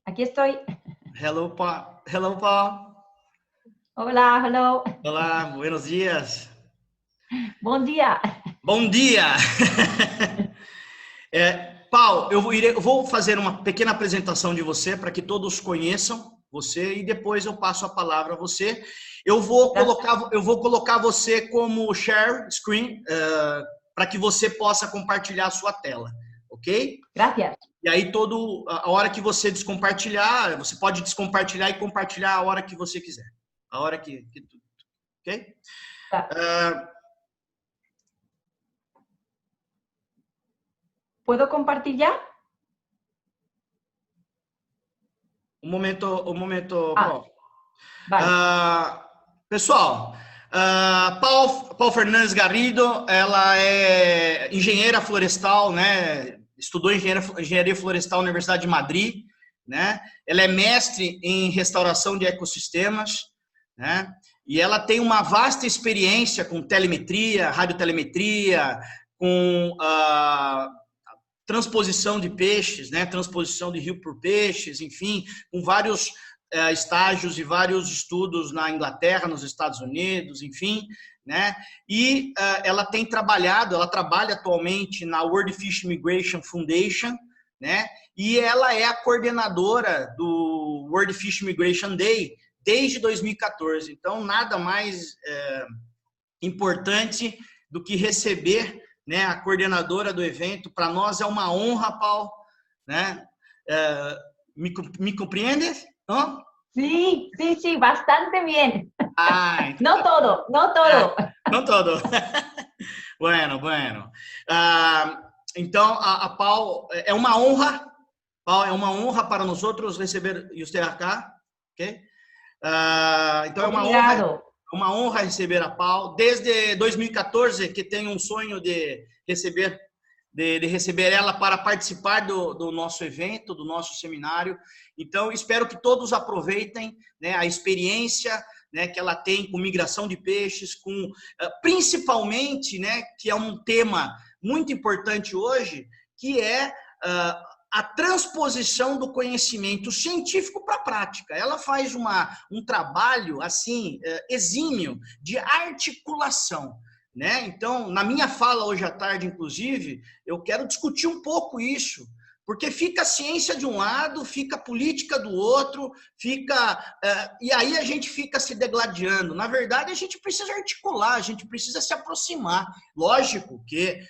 Aquí estoy. Hello, Paul. Hello, Paul. Hola, hello. Olá, buenos dias. Bom dia. Bom dia! Paul, eu vou fazer uma pequena apresentação de você para que todos conheçam você e depois eu passo a palavra a você. Eu vou colocar você como share screen para que você possa compartilhar a sua tela, ok? Gracias. E aí, a hora que você descompartilhar, você pode descompartilhar e compartilhar a hora que você quiser. A hora que ok? Tá. ¿Puedo compartir ya? Um momento, Paul. Vale. Pessoal, Paul Fernandes Garrido, ela é engenheira florestal, né? Estudou engenharia florestal na Universidade de Madrid, né? Ela é mestre em restauração de ecossistemas, né? E ela tem uma vasta experiência com telemetria, radiotelemetria, com transposição de peixes, né? Transposição de rio por peixes, enfim, com vários estágios e vários estudos na Inglaterra, nos Estados Unidos, enfim, né? E ela trabalha atualmente na World Fish Migration Foundation, né? E ela é a coordenadora do World Fish Migration Day desde 2014. Então, nada mais importante do que receber, né, a coordenadora do evento. Para nós é uma honra, Paul, né? ¿Me compreendes? ¿No? Sí, sí, sí, bastante bien. Então, No todo, no todo. Não todo. Bueno. Então, a Paul, é uma honra, Paul, é uma honra para nós receber você aqui, ok? Então, é uma honra receber a Paul. Desde 2014 que tenho um sonho de receber ela para participar do nosso evento, do nosso seminário. Então, espero que todos aproveitem, né, a experiência, né, que ela tem com migração de peixes, principalmente, né, que é um tema muito importante hoje, que é a transposição do conhecimento científico para a prática. Ela faz um trabalho assim exímio de articulação, né? Então, na minha fala hoje à tarde, inclusive, eu quero discutir um pouco isso, porque fica a ciência de um lado, fica a política do outro, e aí a gente fica se degladiando. Na verdade, a gente precisa articular, a gente precisa se aproximar. Lógico que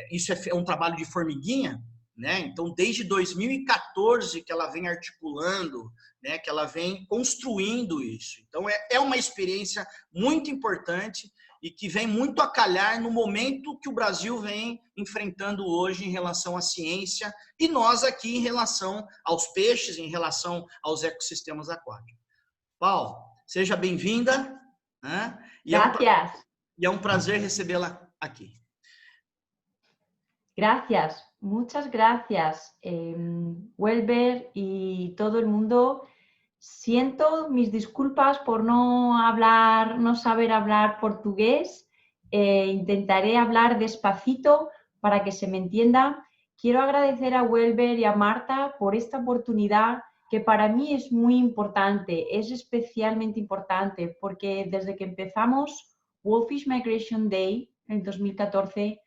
isso é um trabalho de formiguinha, né? Então, desde 2014 que ela vem articulando, né? Que ela vem construindo isso. Então, é uma experiência muito importante e que vem muito a calhar no momento que o Brasil vem enfrentando hoje em relação à ciência e nós aqui em relação aos peixes, em relação aos ecossistemas aquáticos. Paul, seja bem-vinda, né? E é um prazer recebê-la aqui. Gracias, muchas gracias, Welber y todo el mundo. Siento mis disculpas por no saber hablar portugués. Intentaré hablar despacito para que se me entienda. Quiero agradecer a Welber y a Marta por esta oportunidad que para mí es muy importante, es especialmente importante porque desde que empezamos World Fish Migration Day en 2014,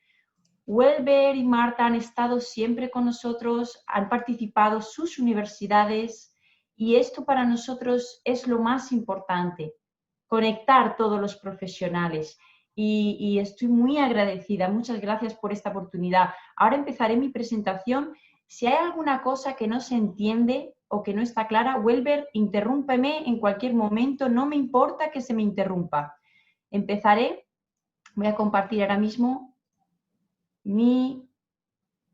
Welber y Marta han estado siempre con nosotros, han participado sus universidades y esto para nosotros es lo más importante, conectar todos los profesionales y estoy muy agradecida. Muchas gracias por esta oportunidad. Ahora empezaré mi presentación. Si hay alguna cosa que no se entiende o que no está clara, Welber, interrúmpeme en cualquier momento, no me importa que se me interrumpa. Empezaré, voy a compartir ahora mismo mi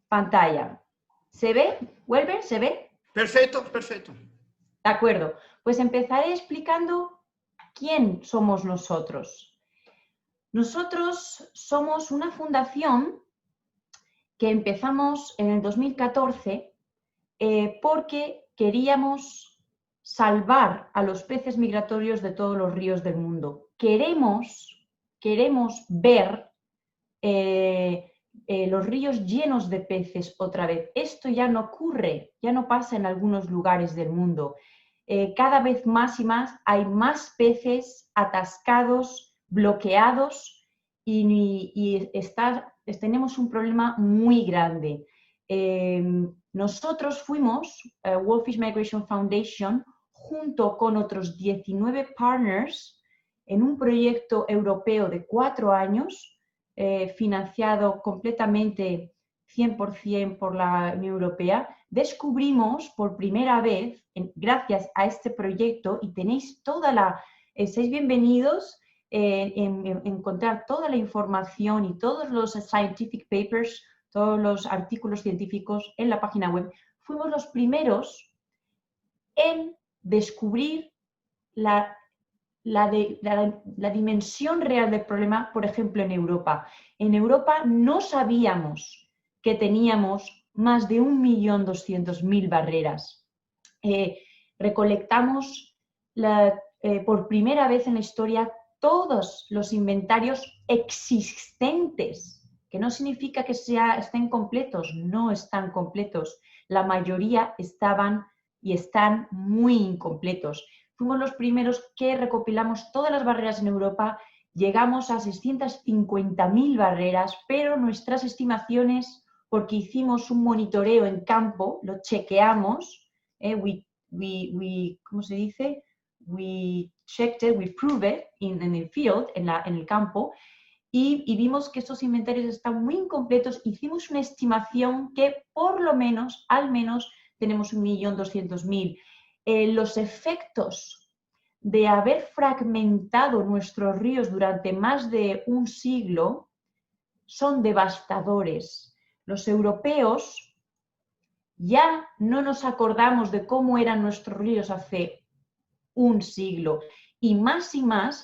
pantalla. ¿Se ve? ¿Welber? ¿Se ve? Perfecto. De acuerdo. Pues empezaré explicando quién somos nosotros. Nosotros somos una fundación que empezamos en el 2014 porque queríamos salvar a los peces migratorios de todos los ríos del mundo. Queremos ver los ríos llenos de peces otra vez. Esto ya no ocurre, ya no pasa en algunos lugares del mundo. Cada vez más y más hay más peces atascados, bloqueados y tenemos un problema muy grande. Nosotros fuimos, World Fish Migration Foundation, junto con otros 19 partners, en un proyecto europeo de 4 años, financiado completamente 100% por la Unión Europea, descubrimos por primera vez, gracias a este proyecto, y tenéis seis bienvenidos en encontrar toda la información y todos los scientific papers, todos los artículos científicos en la página web. Fuimos los primeros en descubrir la dimensión real del problema, por ejemplo, en Europa. En Europa no sabíamos que teníamos más de 1.200.000 barreras. Recolectamos por primera vez en la historia todos los inventarios existentes, que no significa que estén completos, no están completos. La mayoría estaban y están muy incompletos. Fuimos los primeros que recopilamos todas las barreras en Europa, llegamos a 650.000 barreras, pero nuestras estimaciones, porque hicimos un monitoreo en campo, lo chequeamos, ¿cómo se dice? We checked it, we proved it in the field, en el campo, y vimos que estos inventarios están muy incompletos. Hicimos una estimación que por lo menos, al menos, tenemos 1.200.000. Los efectos de haber fragmentado nuestros ríos durante más de un siglo son devastadores. Los europeos ya no nos acordamos de cómo eran nuestros ríos hace un siglo. Y más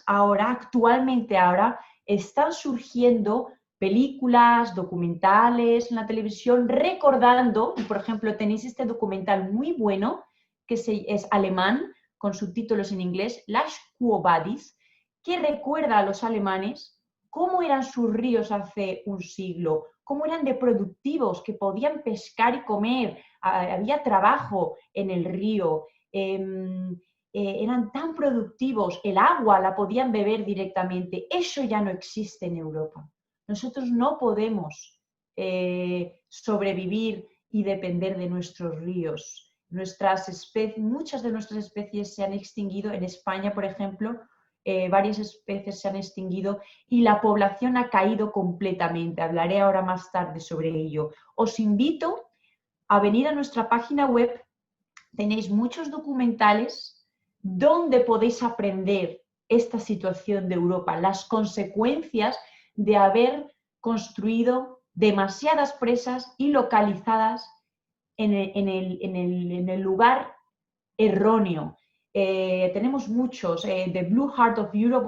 ahora, actualmente ahora, están surgiendo películas, documentales en la televisión recordando, y por ejemplo tenéis este documental muy bueno que es alemán, con subtítulos en inglés, Las Quo Vadis, que recuerda a los alemanes cómo eran sus ríos hace un siglo, cómo eran de productivos, que podían pescar y comer, había trabajo en el río, eran tan productivos, el agua la podían beber directamente. Eso ya no existe en Europa. Nosotros no podemos sobrevivir y depender de nuestros ríos. Muchas de nuestras especies se han extinguido. En España, por ejemplo, varias especies se han extinguido y la población ha caído completamente. Hablaré ahora más tarde sobre ello. Os invito a venir a nuestra página web. Tenéis muchos documentales donde podéis aprender esta situación de Europa, las consecuencias de haber construido demasiadas presas y localizadas en el lugar erróneo. Tenemos muchos, The Blue Heart of Europe,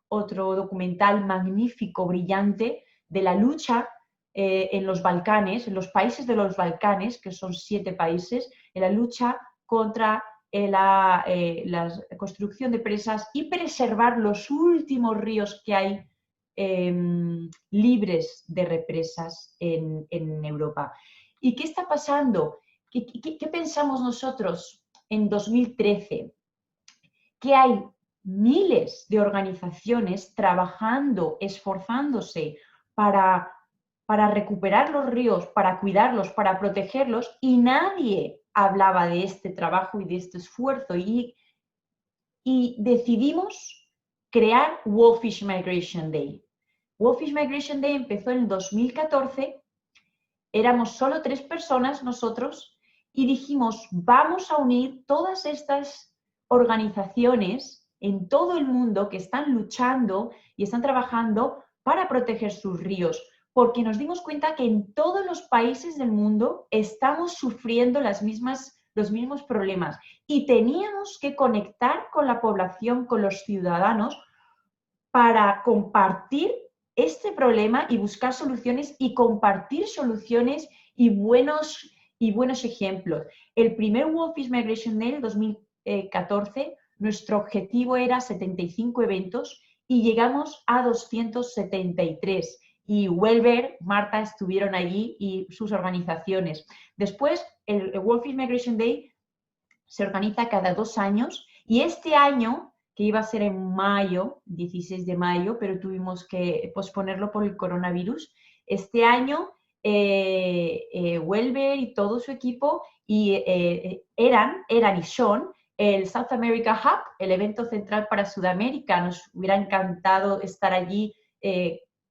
otro documental magnífico, brillante, de la lucha en los Balcanes, en los países de los Balcanes, que son 7 países, en la lucha contra la construcción de presas y preservar los últimos ríos que hay libres de represas en Europa. ¿Y qué está pasando? ¿Qué pensamos nosotros en 2013? Que hay miles de organizaciones trabajando, esforzándose para recuperar los ríos, para cuidarlos, para protegerlos, y nadie hablaba de este trabajo y de este esfuerzo. Y decidimos crear World Fish Migration Day. World Fish Migration Day empezó en 2014. Éramos solo 3 personas nosotros y dijimos, vamos a unir todas estas organizaciones en todo el mundo que están luchando y están trabajando para proteger sus ríos, porque nos dimos cuenta que en todos los países del mundo estamos sufriendo los mismos problemas y teníamos que conectar con la población, con los ciudadanos, para compartir este problema y buscar soluciones y compartir soluciones y buenos ejemplos. El primer World Fish Migration Day, 2014, nuestro objetivo era 75 eventos y llegamos a 273. y Welber, Marta estuvieron allí y sus organizaciones. Después, el World Fish Migration Day se organiza cada 2 años y este año, que iba a ser en mayo, 16 de mayo, pero tuvimos que posponerlo por el coronavirus, este año Welber y todo su equipo eran y son el South America Hub, el evento central para Sudamérica. Nos hubiera encantado estar allí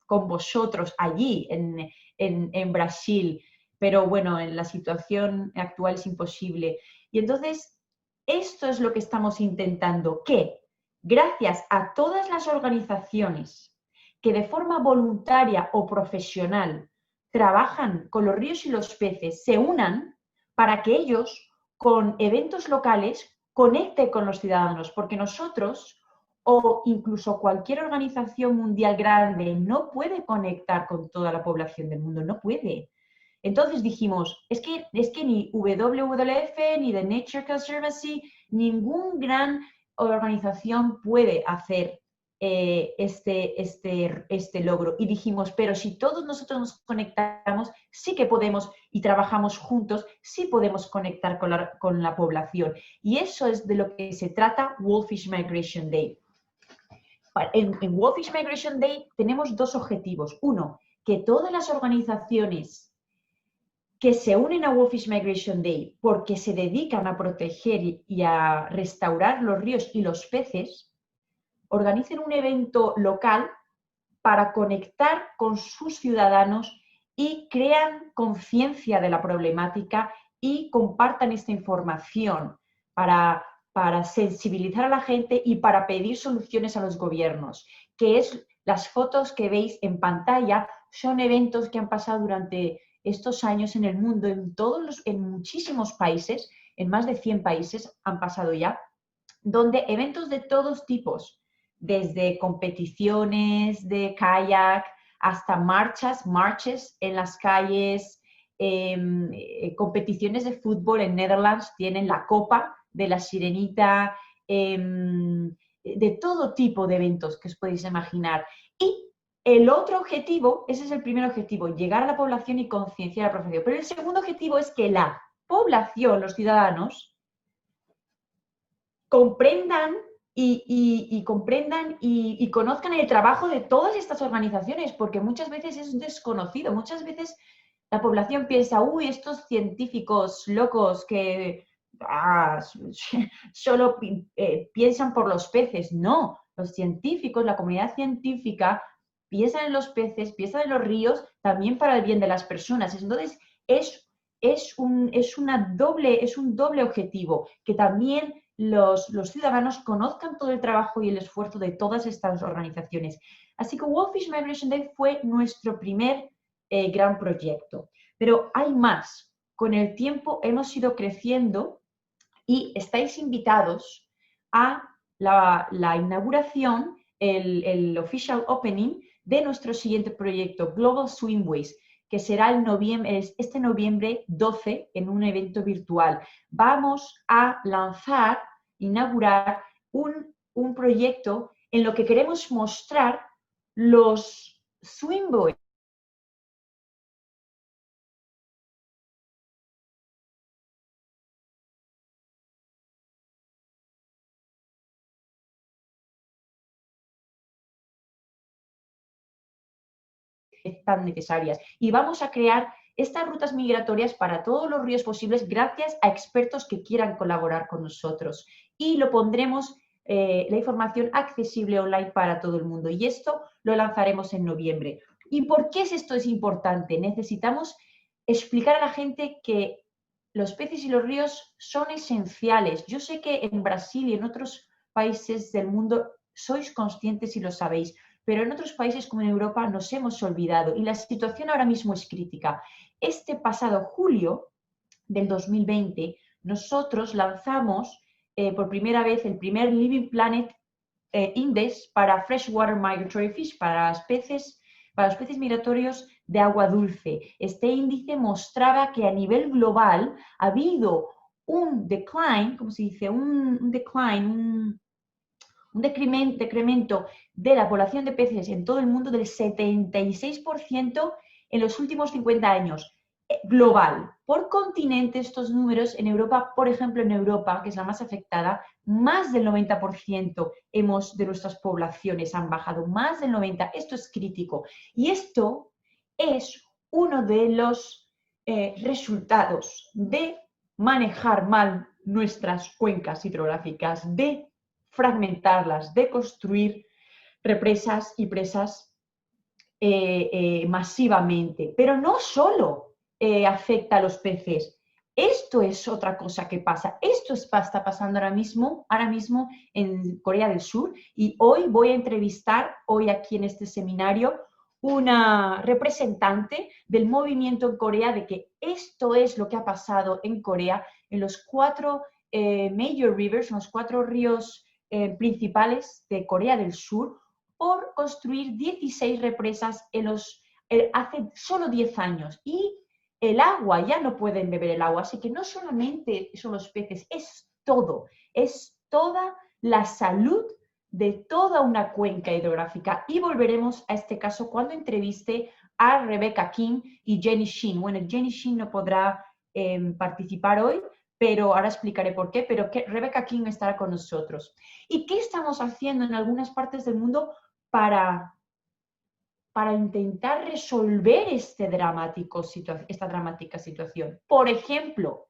con vosotros, allí en Brasil, pero bueno, en la situación actual es imposible. Y entonces, esto es lo que estamos intentando, que gracias a todas las organizaciones que de forma voluntaria o profesional trabajan con los ríos y los peces, se unan para que ellos, con eventos locales, conecten con los ciudadanos, porque nosotros o incluso cualquier organización mundial grande no puede conectar con toda la población del mundo, no puede. Entonces dijimos, es que ni WWF, ni The Nature Conservancy, ningún gran organización puede hacer este logro. Y dijimos, pero si todos nosotros nos conectamos, sí que podemos, y trabajamos juntos, sí podemos conectar con la población. Y eso es de lo que se trata World Fish Migration Day. En World Fish Migration Day tenemos 2 objetivos. Uno, que todas las organizaciones que se unen a World Fish Migration Day porque se dedican a proteger y a restaurar los ríos y los peces, organicen un evento local para conectar con sus ciudadanos y crean conciencia de la problemática y compartan esta información para sensibilizar a la gente y para pedir soluciones a los gobiernos, que es las fotos que veis en pantalla, son eventos que han pasado durante estos años en el mundo, en muchísimos países, en más de 100 países han pasado ya, donde eventos de todos tipos, desde competiciones de kayak hasta marches en las calles, competiciones de fútbol en Netherlands, tienen la Copa de la Sirenita, de todo tipo de eventos que os podéis imaginar. Y el otro objetivo, ese es el primer objetivo, llegar a la población y concienciar a la población. Pero el segundo objetivo es que la población, los ciudadanos, comprendan y conozcan el trabajo de todas estas organizaciones, porque muchas veces es desconocido. Muchas veces la población piensa, uy, estos científicos locos que solo piensan por los peces. No, los científicos, la comunidad científica, piensan en los peces, piensan en los ríos, también para el bien de las personas. Entonces, es un doble objetivo, que también los ciudadanos conozcan todo el trabajo y el esfuerzo de todas estas organizaciones. Así que World Fish Migration Day fue nuestro primer gran proyecto. Pero hay más. Con el tiempo hemos ido creciendo y estáis invitados a la inauguración, el official opening de nuestro siguiente proyecto, Global Swimways, que será este noviembre 12 en un evento virtual. Vamos a inaugurar un proyecto en lo que queremos mostrar los swimways tan necesarias. Y vamos a crear estas rutas migratorias para todos los ríos posibles gracias a expertos que quieran colaborar con nosotros. Y lo pondremos, la información accesible online para todo el mundo. Y esto lo lanzaremos en noviembre. ¿Y por qué esto es importante? Necesitamos explicar a la gente que los peces y los ríos son esenciales. Yo sé que en Brasil y en otros países del mundo sois conscientes y lo sabéis, pero en otros países como en Europa nos hemos olvidado y la situación ahora mismo es crítica. Este pasado julio del 2020, nosotros lanzamos por primera vez el primer Living Planet Index para Freshwater Migratory Fish, para los peces migratorios de agua dulce. Este índice mostraba que a nivel global ha habido un decline, ¿cómo se dice? Un decline, un decremento de la población de peces en todo el mundo del 76% en los últimos 50 años. Global. Por continente, estos números en Europa, por ejemplo, en Europa, que es la más afectada, más del 90% de nuestras poblaciones han bajado, más del 90%. Esto es crítico. Y esto es uno de los resultados de manejar mal nuestras cuencas hidrográficas, de fragmentarlas, de construir represas y presas masivamente. Pero no solo afecta a los peces. Esto es otra cosa que pasa. Esto está pasando ahora mismo en Corea del Sur, y hoy voy a entrevistar, hoy aquí en este seminario, una representante del movimiento en Corea de que esto es lo que ha pasado en Corea en los 4 major rivers, los 4 ríos principales de Corea del Sur, por construir 16 represas hace solo 10 años. Y el agua, ya no pueden beber el agua, así que no solamente son los peces, es todo, es toda la salud de toda una cuenca hidrográfica. Y volveremos a este caso cuando entreviste a Rebecca King y Jenny Shin. Bueno, Jenny Shin no podrá participar hoy, pero ahora explicaré por qué, pero que Rebecca King estará con nosotros. ¿Y qué estamos haciendo en algunas partes del mundo para intentar resolver esta dramática situación? Por ejemplo,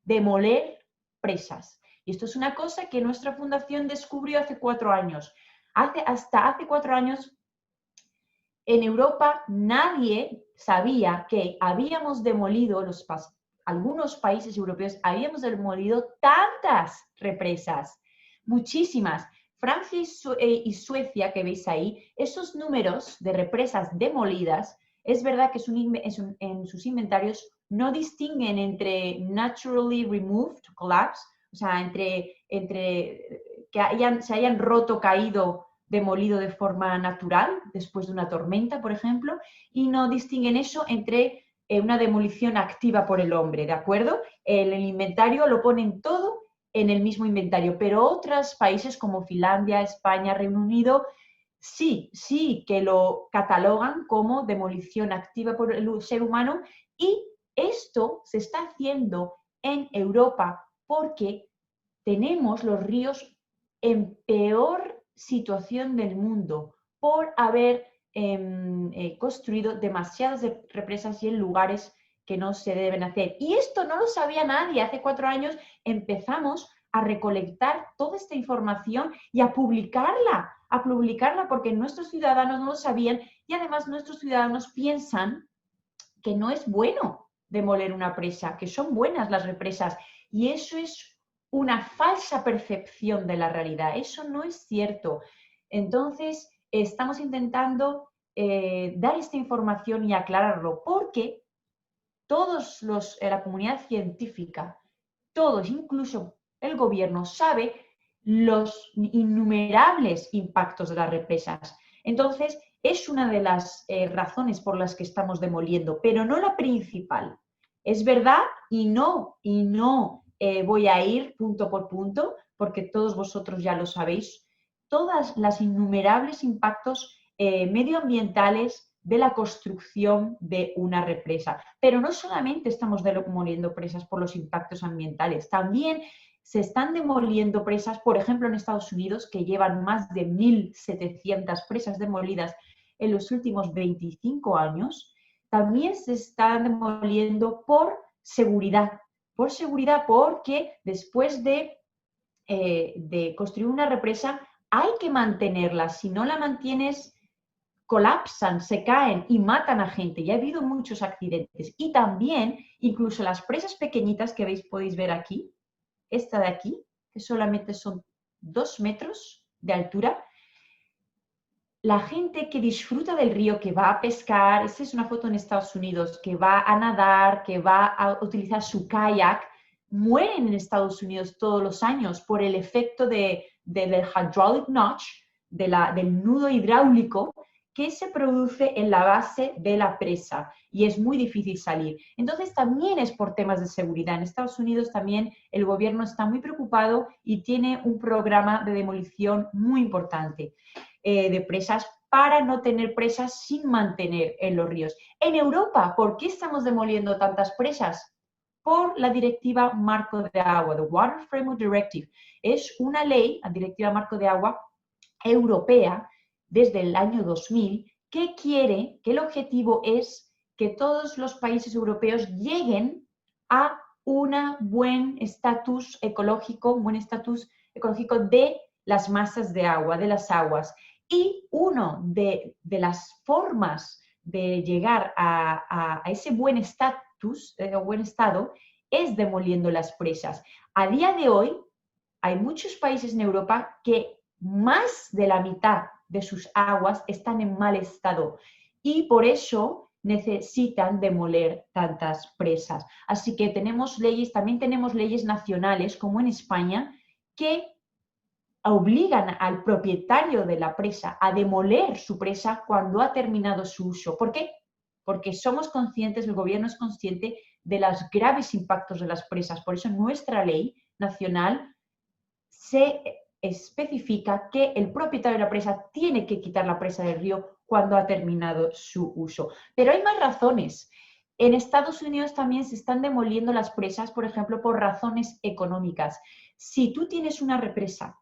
demoler presas. Y esto es una cosa que nuestra fundación descubrió hace 4 años. Hasta hace 4 años, en Europa nadie sabía que habíamos demolido, algunos países europeos habíamos demolido tantas represas, muchísimas. Francia y Suecia, que veis ahí, esos números de represas demolidas, es verdad que en sus inventarios no distinguen entre naturally removed, collapse, o sea, entre que se hayan roto, caído, demolido de forma natural, después de una tormenta, por ejemplo, y no distinguen eso entre una demolición activa por el hombre, ¿de acuerdo? El inventario lo ponen todo en el mismo inventario, pero otros países como Finlandia, España, Reino Unido, sí que lo catalogan como demolición activa por el ser humano, y esto se está haciendo en Europa porque tenemos los ríos en peor situación del mundo por haber construido demasiadas represas y en lugares que no se deben hacer. Y esto no lo sabía nadie. Hace 4 años empezamos a recolectar toda esta información y a publicarla porque nuestros ciudadanos no lo sabían, y además nuestros ciudadanos piensan que no es bueno demoler una presa, que son buenas las represas, y eso es una falsa percepción de la realidad. Eso no es cierto. Entonces, estamos intentando dar esta información y aclararlo, porque la comunidad científica, todos, incluso el gobierno, sabe los innumerables impactos de las represas. Entonces, es una de las razones por las que estamos demoliendo, pero no la principal. Es verdad, y no voy a ir punto por punto, porque todos vosotros ya lo sabéis, todas las innumerables impactos medioambientales de la construcción de una represa. Pero no solamente estamos demoliendo presas por los impactos ambientales, también se están demoliendo presas, por ejemplo, en Estados Unidos, que llevan más de 1.700 presas demolidas en los últimos 25 años, también se están demoliendo por seguridad, porque después de construir una represa hay que mantenerla. Si no la mantienes, colapsan, se caen y matan a gente. Ya ha habido muchos accidentes. Y también, incluso las presas pequeñitas que podéis ver aquí, esta de aquí, que solamente son 2 metros de altura, la gente que disfruta del río, que va a pescar, esta es una foto en Estados Unidos, que va a nadar, que va a utilizar su kayak, mueren en Estados Unidos todos los años por el efecto del hydraulic notch, del nudo hidráulico, que se produce en la base de la presa y es muy difícil salir. Entonces también es por temas de seguridad. En Estados Unidos también el gobierno está muy preocupado y tiene un programa de demolición muy importante de presas para no tener presas sin mantener en los ríos. En Europa, ¿por qué estamos demoliendo tantas presas? Por la Directiva Marco de Agua, the Water Framework Directive. Es una ley, la Directiva Marco de Agua europea, desde el año 2000, que quiere, que el objetivo es que todos los países europeos lleguen a un buen estatus ecológico, de las masas de agua, de las aguas. Y una de las formas de llegar a ese buen estatus, buen estado, es demoliendo las presas. A día de hoy, hay muchos países en Europa que más de la mitad de sus aguas están en mal estado y por eso necesitan demoler tantas presas. Así que tenemos leyes, también tenemos leyes nacionales, como en España, que obligan al propietario de la presa a demoler su presa cuando ha terminado su uso. ¿Por qué? Porque somos conscientes, el gobierno es consciente de los graves impactos de las presas. Por eso nuestra ley nacional se especifica que el propietario de la presa tiene que quitar la presa del río cuando ha terminado su uso. Pero hay más razones. En Estados Unidos también se están demoliendo las presas, por ejemplo, por razones económicas. Si tú tienes una presa,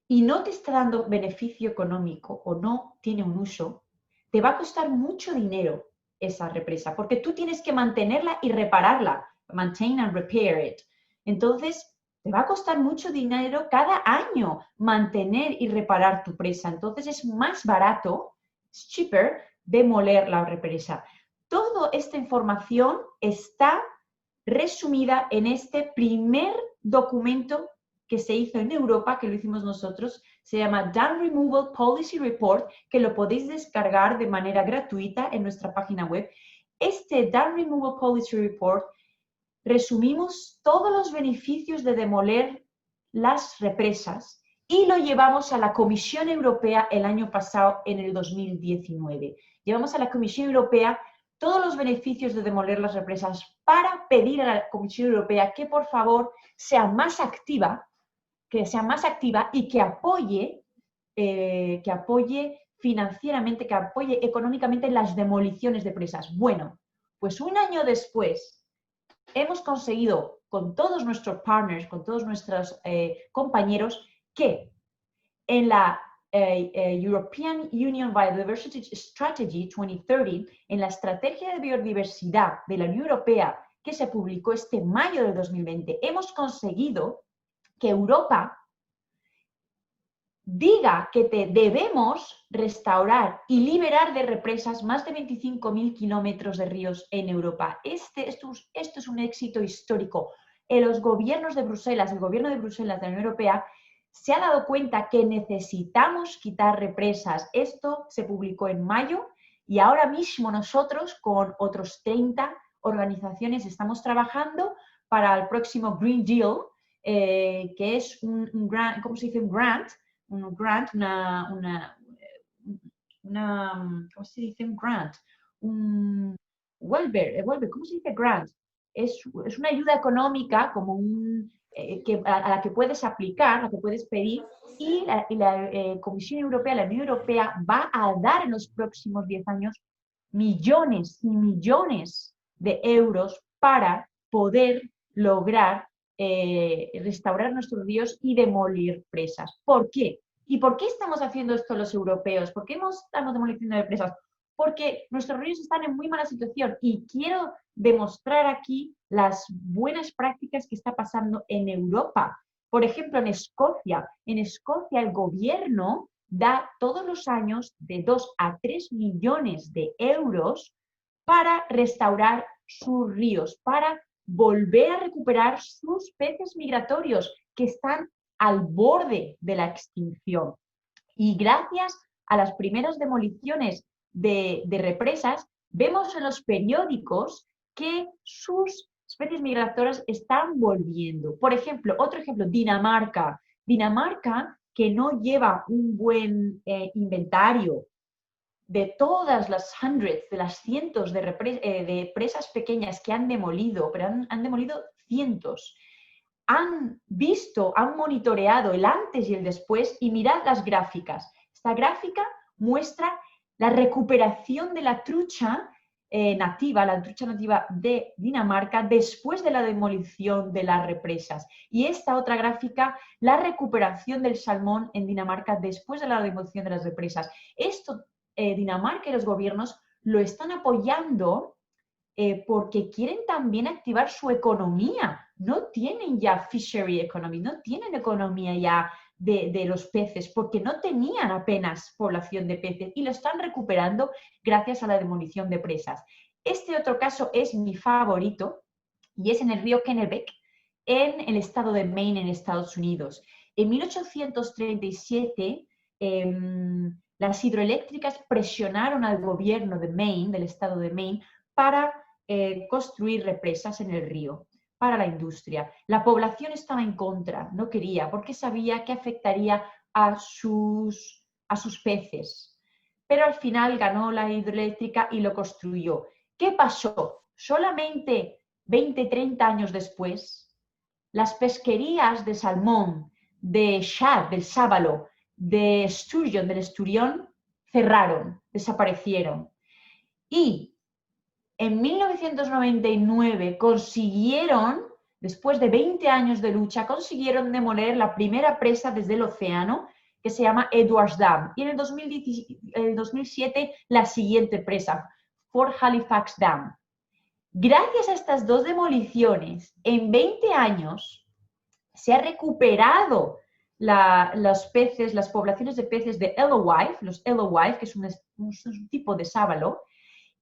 y no te está dando beneficio económico o no tiene un uso, te va a costar mucho dinero esa represa, porque tú tienes que mantenerla y repararla, maintain and repair it. Entonces, te va a costar mucho dinero cada año mantener y reparar tu presa. Entonces, es más barato, es cheaper, demoler la represa. Toda esta información está resumida en este primer documento que se hizo en Europa, que lo hicimos nosotros, se llama Dam Removal Policy Report, que lo podéis descargar de manera gratuita en nuestra página web. Este Dam Removal Policy Report resumimos todos los beneficios de demoler las represas y lo llevamos a la Comisión Europea el año pasado, en el 2019. Llevamos a la Comisión Europea todos los beneficios de demoler las represas para pedir a la Comisión Europea que por favor sea más activa, y que apoye financieramente, que apoye económicamente las demoliciones de presas. Bueno, pues un año después hemos conseguido con todos nuestros partners, con todos nuestros compañeros, que en la European Union Biodiversity Strategy 2030, en la estrategia de biodiversidad de la Unión Europea que se publicó este mayo de 2020, hemos conseguido que Europa diga que debemos restaurar y liberar de represas más de 25.000 kilómetros de ríos en Europa. Esto es un éxito histórico. Los gobiernos de Bruselas, el gobierno de Bruselas de la Unión Europea, se ha dado cuenta que necesitamos quitar represas. Esto se publicó en mayo y ahora mismo nosotros con otros 30 organizaciones estamos trabajando para el próximo Green Deal, que es un grant, ¿cómo se dice? ¿Cómo se dice? Un grant. ¿Cómo se dice grant? Es una ayuda económica como a la que puedes aplicar, la que puedes pedir, y la Comisión Europea, la Unión Europea, va a dar en los próximos 10 años millones y millones de euros para poder lograr restaurar nuestros ríos y demolir presas. ¿Por qué? ¿Y por qué estamos haciendo esto los europeos? ¿Por qué estamos demoliendo de presas? Porque nuestros ríos están en muy mala situación y quiero demostrar aquí las buenas prácticas que está pasando en Europa. Por ejemplo, en Escocia el gobierno da todos los años de 2 a 3 millones de euros para restaurar sus ríos, para volver a recuperar sus peces migratorios que están al borde de la extinción. Y gracias a las primeras demoliciones de represas, vemos en los periódicos que sus especies migratorias están volviendo. Por ejemplo, otro ejemplo, Dinamarca. Dinamarca que no lleva un buen inventario de todas las hundreds, de las cientos de presas pequeñas que han demolido, pero han demolido cientos, han visto, han monitoreado el antes y el después, y mirad las gráficas. Esta gráfica muestra la recuperación de la trucha nativa, la trucha nativa de Dinamarca después de la demolición de las represas. Y esta otra gráfica, la recuperación del salmón en Dinamarca después de la demolición de las represas. Esto Dinamarca y los gobiernos lo están apoyando porque quieren también activar su economía. No tienen ya fishery economy, no tienen economía ya de los peces, porque no tenían apenas población de peces y lo están recuperando gracias a la demolición de presas. Este otro caso es mi favorito y es en el río Kennebec, en el estado de Maine, en Estados Unidos. En 1837, las hidroeléctricas presionaron al gobierno de Maine, del estado de Maine, para construir represas en el río para la industria. La población estaba en contra, no quería, porque sabía que afectaría a sus peces. Pero al final ganó la hidroeléctrica y lo construyó. ¿Qué pasó? Solamente 20, 30 años después, las pesquerías de salmón, de shad, del sábalo, de sturgeon, del esturión, cerraron, desaparecieron. Y en 1999 consiguieron, después de 20 años de lucha, consiguieron demoler la primera presa desde el océano, que se llama Edwards Dam. Y en el 2007 la siguiente presa, Fort Halifax Dam. Gracias a estas dos demoliciones, en 20 años se ha recuperado las poblaciones de peces de alewife, los alewife, que es un tipo de sábalo,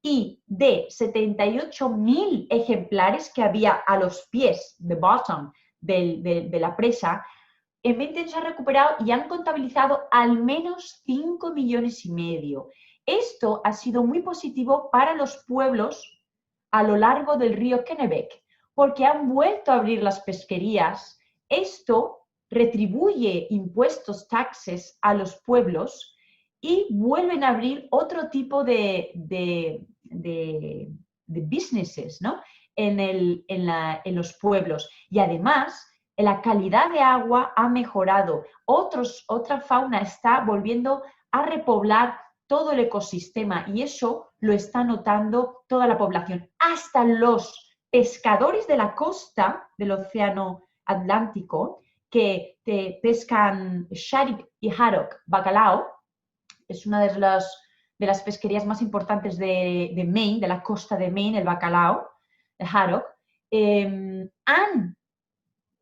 y de 78.000 ejemplares que había a los pies, the bottom, de la presa, en 20 años se han recuperado y han contabilizado al menos 5,5 millones. Esto ha sido muy positivo para los pueblos a lo largo del río Kennebec, porque han vuelto a abrir las pesquerías. Esto retribuye impuestos, taxes a los pueblos y vuelven a abrir otro tipo de businesses, ¿no? en los pueblos. Y además, la calidad de agua ha mejorado. Otra fauna está volviendo a repoblar todo el ecosistema y eso lo está notando toda la población. Hasta los pescadores de la costa del Océano Atlántico que pescan shad y haddock, bacalao, es una de las pesquerías más importantes de Maine, de la costa de Maine, el bacalao, el haddock,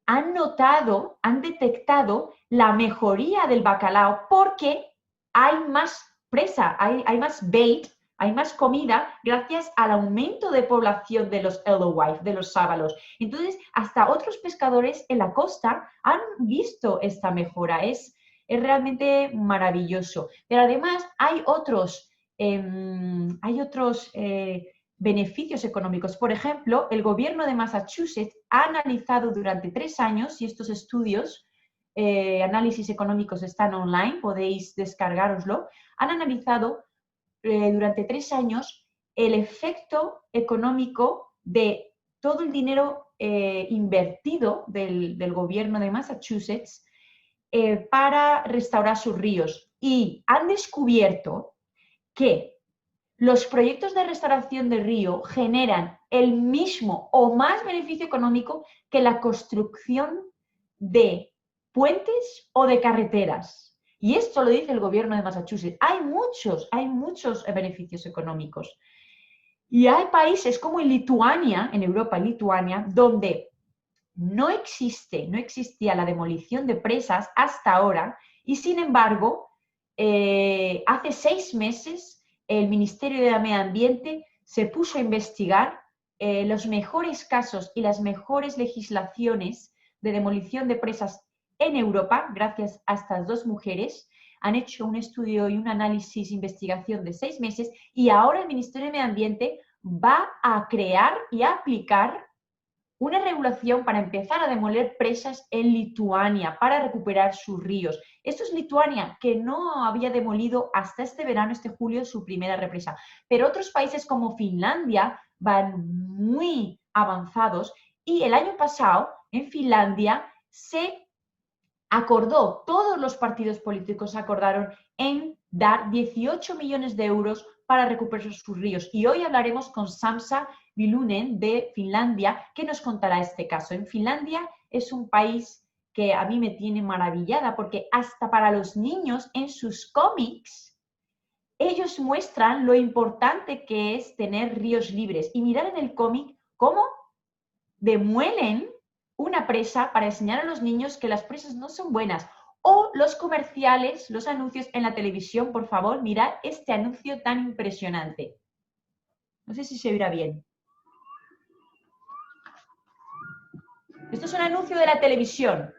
han notado, han detectado la mejoría del bacalao porque hay más presa, hay más bait, hay más comida gracias al aumento de población de los alewife, de los sábalos. Entonces, hasta otros pescadores en la costa han visto esta mejora. Es realmente maravilloso. Pero además hay otros beneficios económicos. Por ejemplo, el gobierno de Massachusetts ha analizado durante 3 años, y estos estudios, análisis económicos están online, podéis descargároslo, han analizado durante 3 años el efecto económico de todo el dinero invertido del gobierno de Massachusetts para restaurar sus ríos. Y han descubierto que los proyectos de restauración de río generan el mismo o más beneficio económico que la construcción de puentes o de carreteras. Y esto lo dice el gobierno de Massachusetts. Hay muchos beneficios económicos. Y hay países como en Lituania, en Europa, Lituania, donde no existía la demolición de presas hasta ahora y, sin embargo, hace 6 meses el Ministerio de Medio Ambiente se puso a investigar los mejores casos y las mejores legislaciones de demolición de presas en Europa, gracias a estas 2 mujeres. Han hecho un estudio y un análisis, investigación de 6 meses y ahora el Ministerio de Medio Ambiente va a crear y a aplicar una regulación para empezar a demoler presas en Lituania para recuperar sus ríos. Esto es Lituania, que no había demolido hasta este verano, este julio, su primera represa. Pero otros países como Finlandia van muy avanzados y el año pasado en Finlandia se acordó, todos los partidos políticos acordaron en dar 18 millones de euros para recuperar sus ríos. Y hoy hablaremos con Sampsa Vilunen de Finlandia, que nos contará este caso. En Finlandia es un país que a mí me tiene maravillada porque hasta para los niños en sus cómics ellos muestran lo importante que es tener ríos libres. Y mirar en el cómic cómo demuelen una presa para enseñar a los niños que las presas no son buenas. O los comerciales, los anuncios en la televisión, por favor, mirad este anuncio tan impresionante. No sé si se verá bien. Esto es un anuncio de la televisión.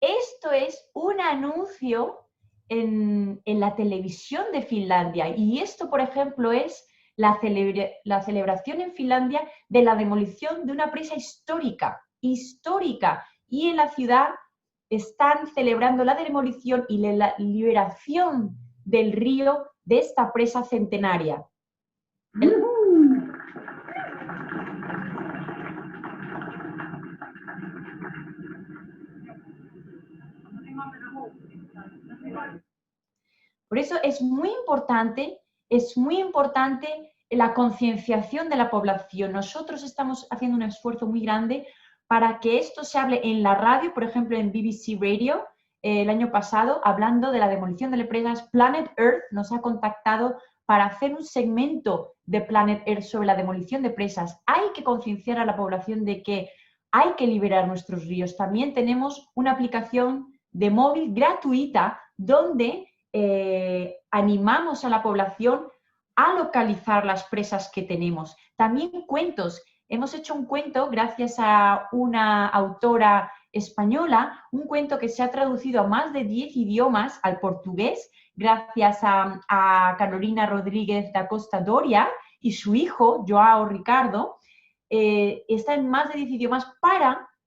Esto es un anuncio en la televisión de Finlandia y esto, por ejemplo, es la celebración en Finlandia de la demolición de una presa histórica, y en la ciudad están celebrando la demolición y la liberación del río de esta presa centenaria. Por eso es muy importante la concienciación de la población. Nosotros estamos haciendo un esfuerzo muy grande para que esto se hable en la radio, por ejemplo en BBC Radio, el año pasado, hablando de la demolición de presas. Planet Earth nos ha contactado para hacer un segmento de Planet Earth sobre la demolición de presas. Hay que concienciar a la población de que hay que liberar nuestros ríos. También tenemos una aplicación de móvil gratuita donde animamos a la población a localizar las presas que tenemos. También cuentos. Hemos hecho un cuento gracias a una autora española, un cuento que se ha traducido a más de 10 idiomas al portugués, gracias a Carolina Rodríguez da Costa Doria y su hijo, Joao Ricardo. Está en más de 10 idiomas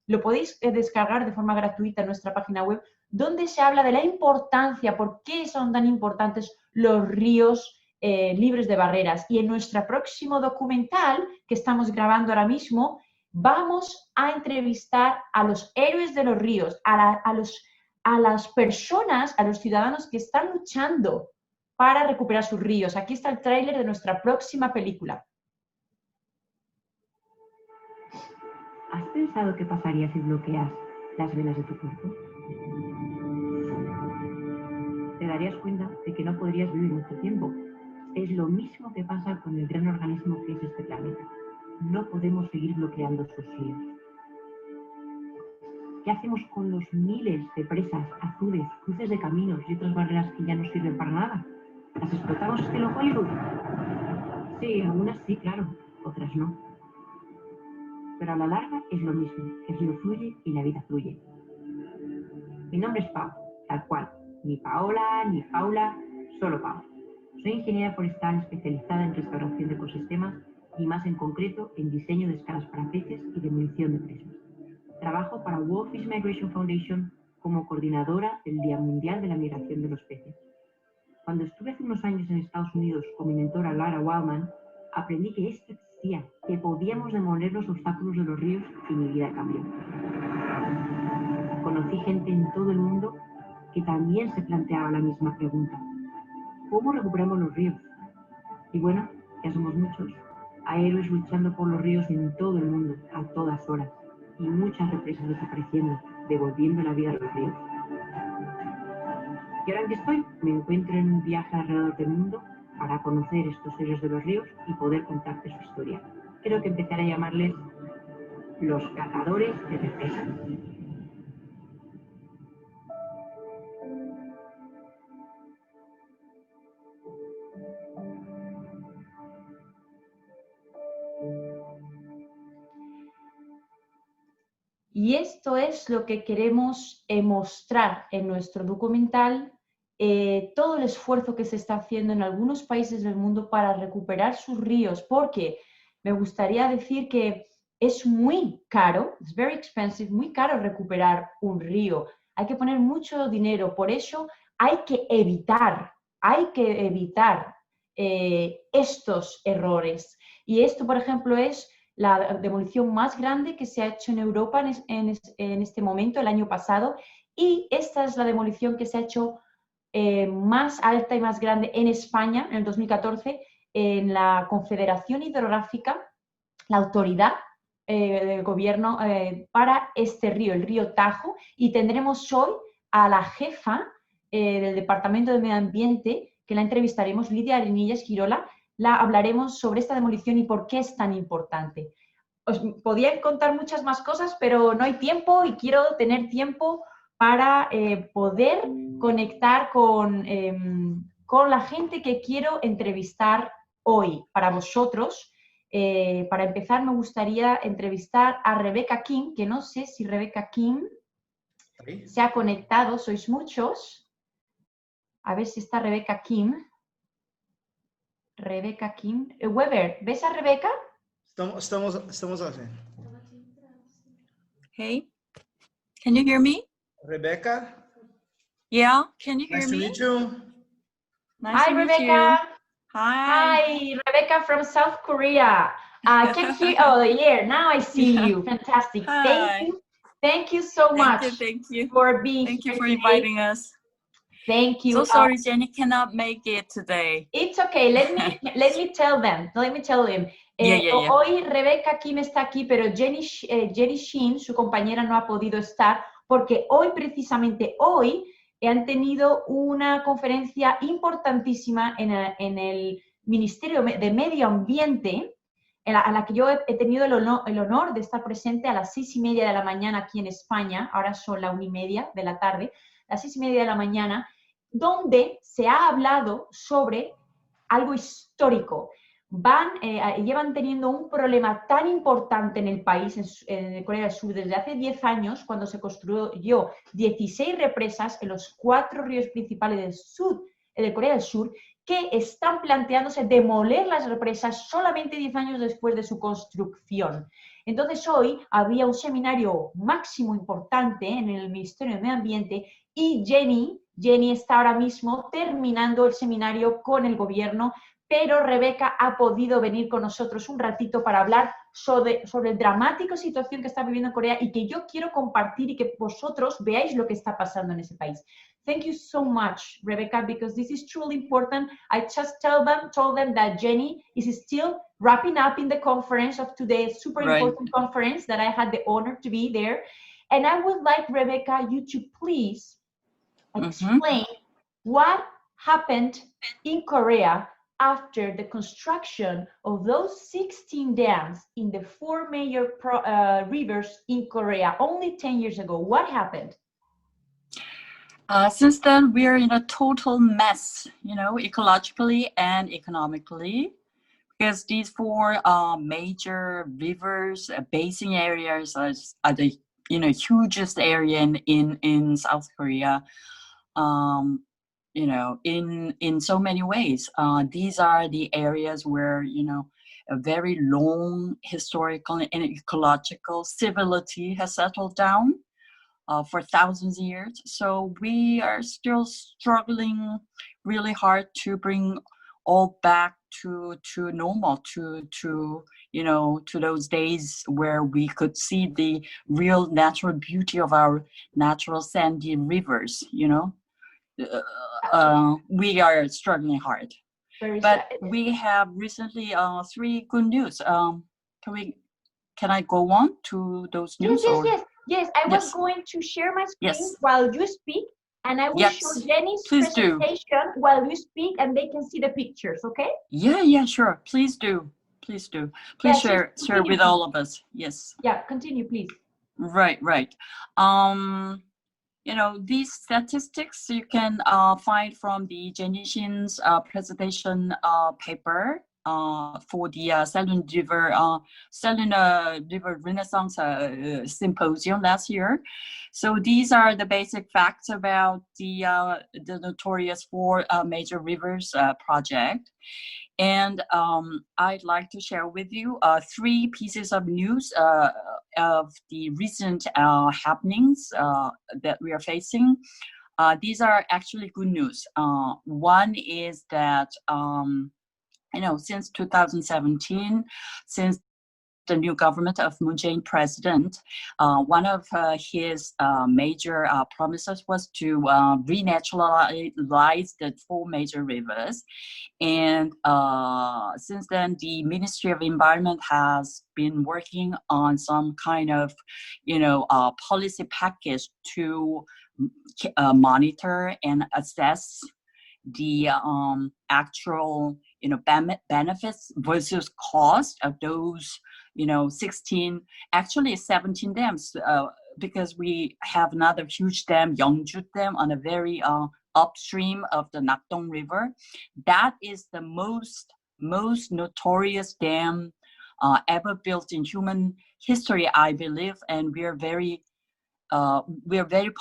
lo podéis descargar de forma gratuita en nuestra página web, donde se habla de la importancia, por qué son tan importantes los ríos libres de barreras. Y en nuestro próximo documental, que estamos grabando ahora mismo, vamos a entrevistar a los héroes de los ríos, a las personas, a los ciudadanos que están luchando para recuperar sus ríos. Aquí está el tráiler de nuestra próxima película. ¿Has pensado qué pasaría si bloqueas las venas de tu cuerpo? Te darías cuenta de que no podrías vivir mucho tiempo. Es lo mismo que pasa con el gran organismo que es este planeta. No podemos seguir bloqueando sus ríos. ¿Qué hacemos con los miles de presas, azudes, cruces de caminos y otras barreras que ya no sirven para nada? ¿Las explotamos estilo Hollywood? Sí, algunas sí, claro, otras no. Pero a la larga es lo mismo. El río fluye y la vida fluye. Mi nombre es Pau, tal cual. Ni Paola, ni Paula, solo Pau. Soy ingeniera forestal especializada en restauración de ecosistemas y más en concreto en diseño de escalas para peces y demolición de presas. Trabajo para World Fish Migration Foundation como coordinadora del Día Mundial de la Migración de los Peces. Cuando estuve hace unos años en Estados Unidos con mi mentora Lara Wildman, aprendí que esto existía, que podíamos demoler los obstáculos de los ríos y mi vida cambió. Conocí gente en todo el mundo que también se planteaba la misma pregunta. ¿Cómo recuperamos los ríos? Y bueno, ya somos muchos. Hay héroes luchando por los ríos en todo el mundo, a todas horas. Y muchas represas desapareciendo, devolviendo la vida a los ríos. Y ahora en que estoy, me encuentro en un viaje alrededor del mundo para conocer estos héroes de los ríos y poder contarte su historia. Creo que empezaré a llamarles los cazadores de represas. Y esto es lo que queremos mostrar en nuestro documental, todo el esfuerzo que se está haciendo en algunos países del mundo para recuperar sus ríos, porque me gustaría decir que es muy caro, es very expensive, muy caro recuperar un río. Hay que poner mucho dinero, por eso hay que evitar estos errores. Y esto, por ejemplo, es la demolición más grande que se ha hecho en Europa en este momento, el año pasado, y esta es la demolición que se ha hecho más alta y más grande en España en el 2014, en la Confederación Hidrográfica, la autoridad del gobierno para este río, el río Tajo, y tendremos hoy a la jefa del Departamento de Medio Ambiente, que la entrevistaremos, Lidia Arenillas Girola. Hablaremos sobre esta demolición y por qué es tan importante. Os podía contar muchas más cosas, pero no hay tiempo y quiero tener tiempo para poder conectar con la gente que quiero entrevistar hoy para vosotros. Para empezar, me gustaría entrevistar a Rebecca Kim, que no sé si Rebecca Kim se ha conectado, sois muchos. A ver si está Rebecca Kim. Rebecca Kim. Weber, ¿ves a Rebecca? Estamos haciendo. Hey, can you hear me? Rebecca? Yeah, can you hear Nice me? to meet you. Nice Hi, to meet Rebecca. you. Hi. Hi, Rebecca from South Korea. I can hear. Oh, yeah. Now I see you. Fantastic. Hi. Thank you so much. Thank you. For being Thank you here for today. inviting us. Thank you. So sorry, Jenny cannot make it today. It's okay. Let me tell them. Yeah. Hoy Rebecca Kim está aquí, pero Jenny Sheen, su compañera, no ha podido estar porque hoy, precisamente hoy, han tenido una conferencia importantísima en el Ministerio de Medio Ambiente, a la que yo he tenido el honor de estar presente a las 6:30 de la mañana aquí en España. Ahora son las 1:30 de la tarde, las 6:30 de la mañana, donde se ha hablado sobre algo histórico. Llevan teniendo un problema tan importante en el país, en Corea del Sur, desde hace 10 años, cuando se construyó 16 represas en los 4 ríos principales de Corea del Sur, que están planteándose demoler las represas solamente 10 años después de su construcción. Entonces hoy había un seminario máximo importante en el Ministerio de Medio Ambiente y Jenny está ahora mismo terminando el seminario con el gobierno, pero Rebecca ha podido venir con nosotros un ratito para hablar sobre la dramática situación que está viviendo en Corea y que yo quiero compartir y que vosotros veáis lo que está pasando en ese país. Thank you so much, Rebecca, because this is truly important. I just told them that Jenny is still wrapping up in the conference of today, a super important conference that I had the honor to be there. And I would like, Rebecca, you to please explain what happened in Korea after the construction of those 16 dams in the 4 major rivers in Korea only 10 years ago. What happened? Since then, we're in a total mess, ecologically and economically, because these 4 major rivers, basin areas are the hugest area in South Korea. In so many ways. These are the areas where, a very long historical and ecological civility has settled down for thousands of years. So we are still struggling really hard to bring all back to normal, to those days where we could see the real natural beauty of our natural sandy rivers, we are struggling hard. Very But sad. we have recently 3 good news. Can I go on to those news? Yes. I was Yes. going to share my screen Yes. while you speak, and I will Yes. show Jenny's Please do. presentation while you speak, and they can see the pictures. Okay? Yeah, sure. Please do. Please Yeah, share continue, with please. all of us. Yes. Yeah, continue, please. Right. These statistics you can find from the Jenny Shin's presentation paper for the Salina River Renaissance Symposium last year. So these are the basic facts about the Notorious 4 Major Rivers project. And I'd like to share with you 3 pieces of news of the recent happenings that we are facing. These are actually good news. One is that, since 2017, since the new government of Moon Jae-in president, one of his major promises was to renaturalize the 4 major rivers. And since then, the Ministry of Environment has been working on some kind of, policy package to monitor and assess the actual, benefits versus cost of those, 17 dams, because we have another huge dam, Yeongju Dam, on a very upstream of the Nakdong River. That is the most notorious dam ever built in human history, I believe, and we are very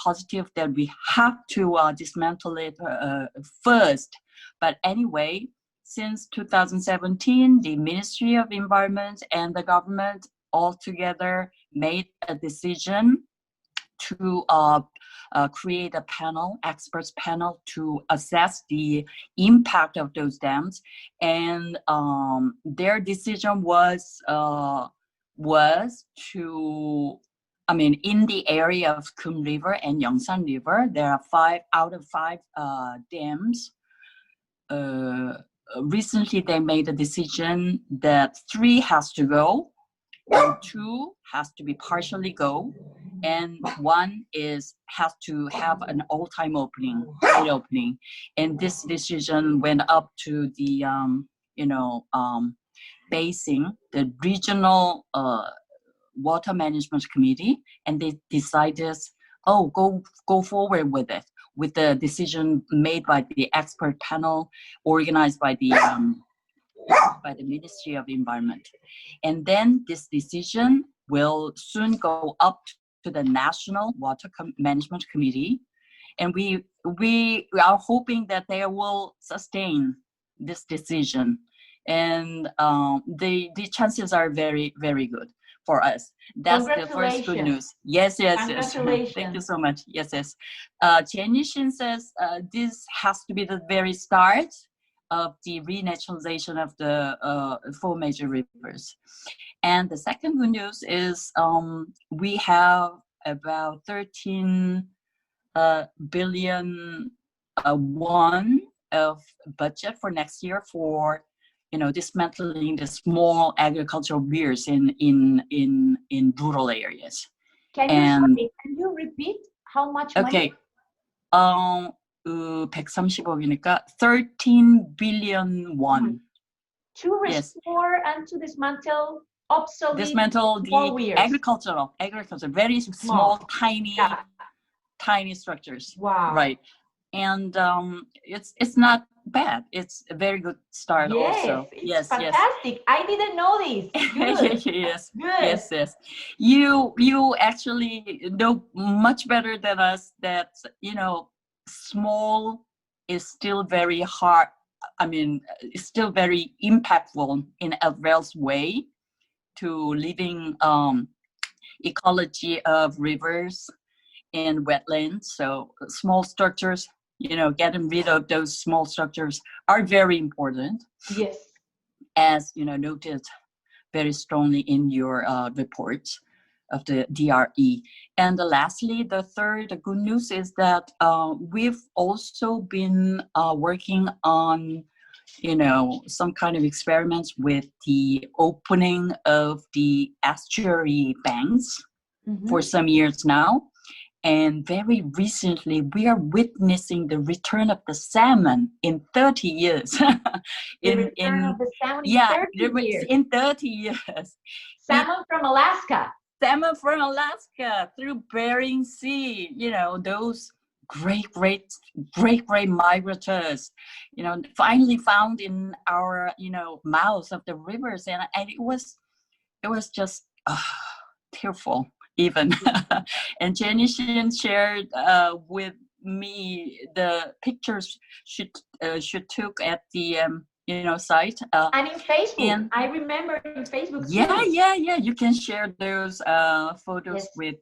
positive that we have to dismantle it first. But anyway, since 2017, the Ministry of Environment and the government all together made a decision to create a experts panel to assess the impact of those dams. And their decision was to, in the area of Kum River and Yeongsan River, there are 5 out of 5 dams. Recently, they made a decision that 3 has to go, and 2 has to be partially go, and 1 has to have an all-time opening. And this decision went up to the Beijing, the regional water management committee, and they decided, go forward with it, with the decision made by the expert panel organized by the Ministry of Environment. And then this decision will soon go up to the National Water Management Committee, and we are hoping that they will sustain this decision, and the chances are very, very good for us. That's the first good news. Yes. Thank you so much. Yes. Jenny Shin says this has to be the very start of the renaturalization of the 4 major rivers. And the second good news is we have about 13 billion won of budget for next year for dismantling the small agricultural weirs in rural areas. Can you repeat how much money? Okay. 130억이니까 13 billion won. To restore and to dismantle obsolete the agriculture, very small, tiny structures. Wow. Right. And it's not bad. It's a very good start also. It's fantastic. I didn't know this. Good. Yes. Good. Yes. You actually know much better than us that, small is still very hard. It's still very impactful in a real way to living ecology of rivers and wetlands. So small structures, getting rid of those small structures are very important. Yes. As noted very strongly in your report. of the DRE. And lastly, the good news is that we've also been working on, some kind of experiments with the opening of the estuary banks for some years now. And very recently, we are witnessing the return of the salmon in 30 years. Of the salmon in 30 years. Salmon from Alaska. Salmon from Alaska through Bering Sea, those great migrators, finally found in our, mouths of the rivers. And it was just tearful even. And Jenny shared with me the pictures she took at the site. And in Facebook, I remember in Facebook. Yeah. You can share those photos with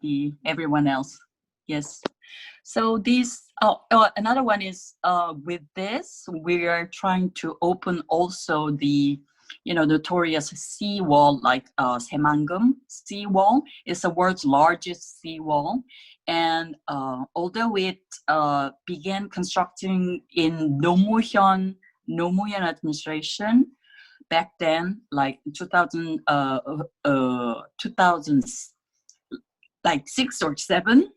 everyone else. Yes. So these. Another one is with this, we are trying to open also the notorious seawall, like Saemangum seawall is the world's largest seawall. And although it began constructing in Nomuhyun administration back then, like 2006 or 7,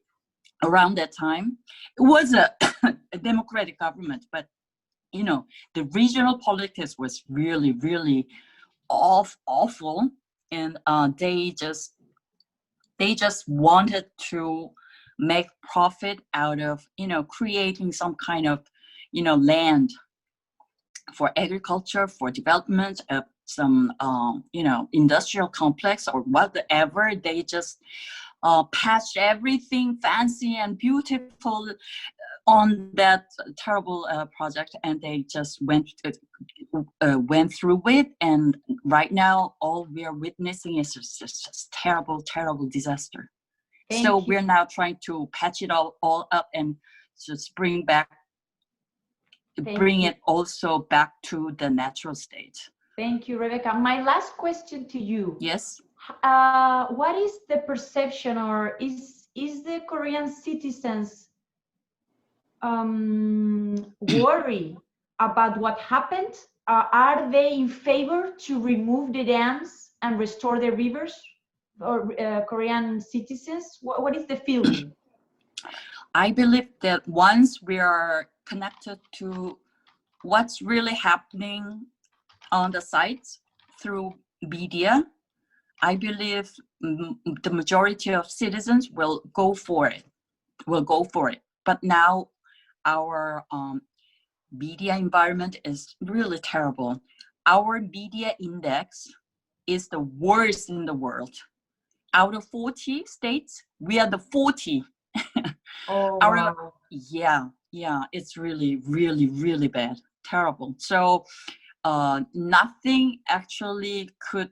around that time, it was a democratic government, but the regional politics was really, really awful, and they just wanted to make profit out of creating some kind of land for agriculture, for development of some industrial complex or whatever. They just patched everything fancy and beautiful on that terrible project, and they just went through it. And right now, all we are witnessing is just terrible disaster. So we're now trying to patch it all up and just bring it also back to the natural state. Thank you, Rebecca. My last question to you. Yes. What is the perception, or is the Korean citizens worry about what happened? Are they in favor to remove the dams and restore the rivers, or Korean citizens? What is the feeling? I believe that once we are connected to what's really happening on the sites through media, I believe the majority of citizens will go for it. But now our media environment is really terrible. Our media index is the worst in the world. Out of 40 states, we are the 40. Oh, wow. Yeah, it's really, really, really bad, terrible. So nothing actually could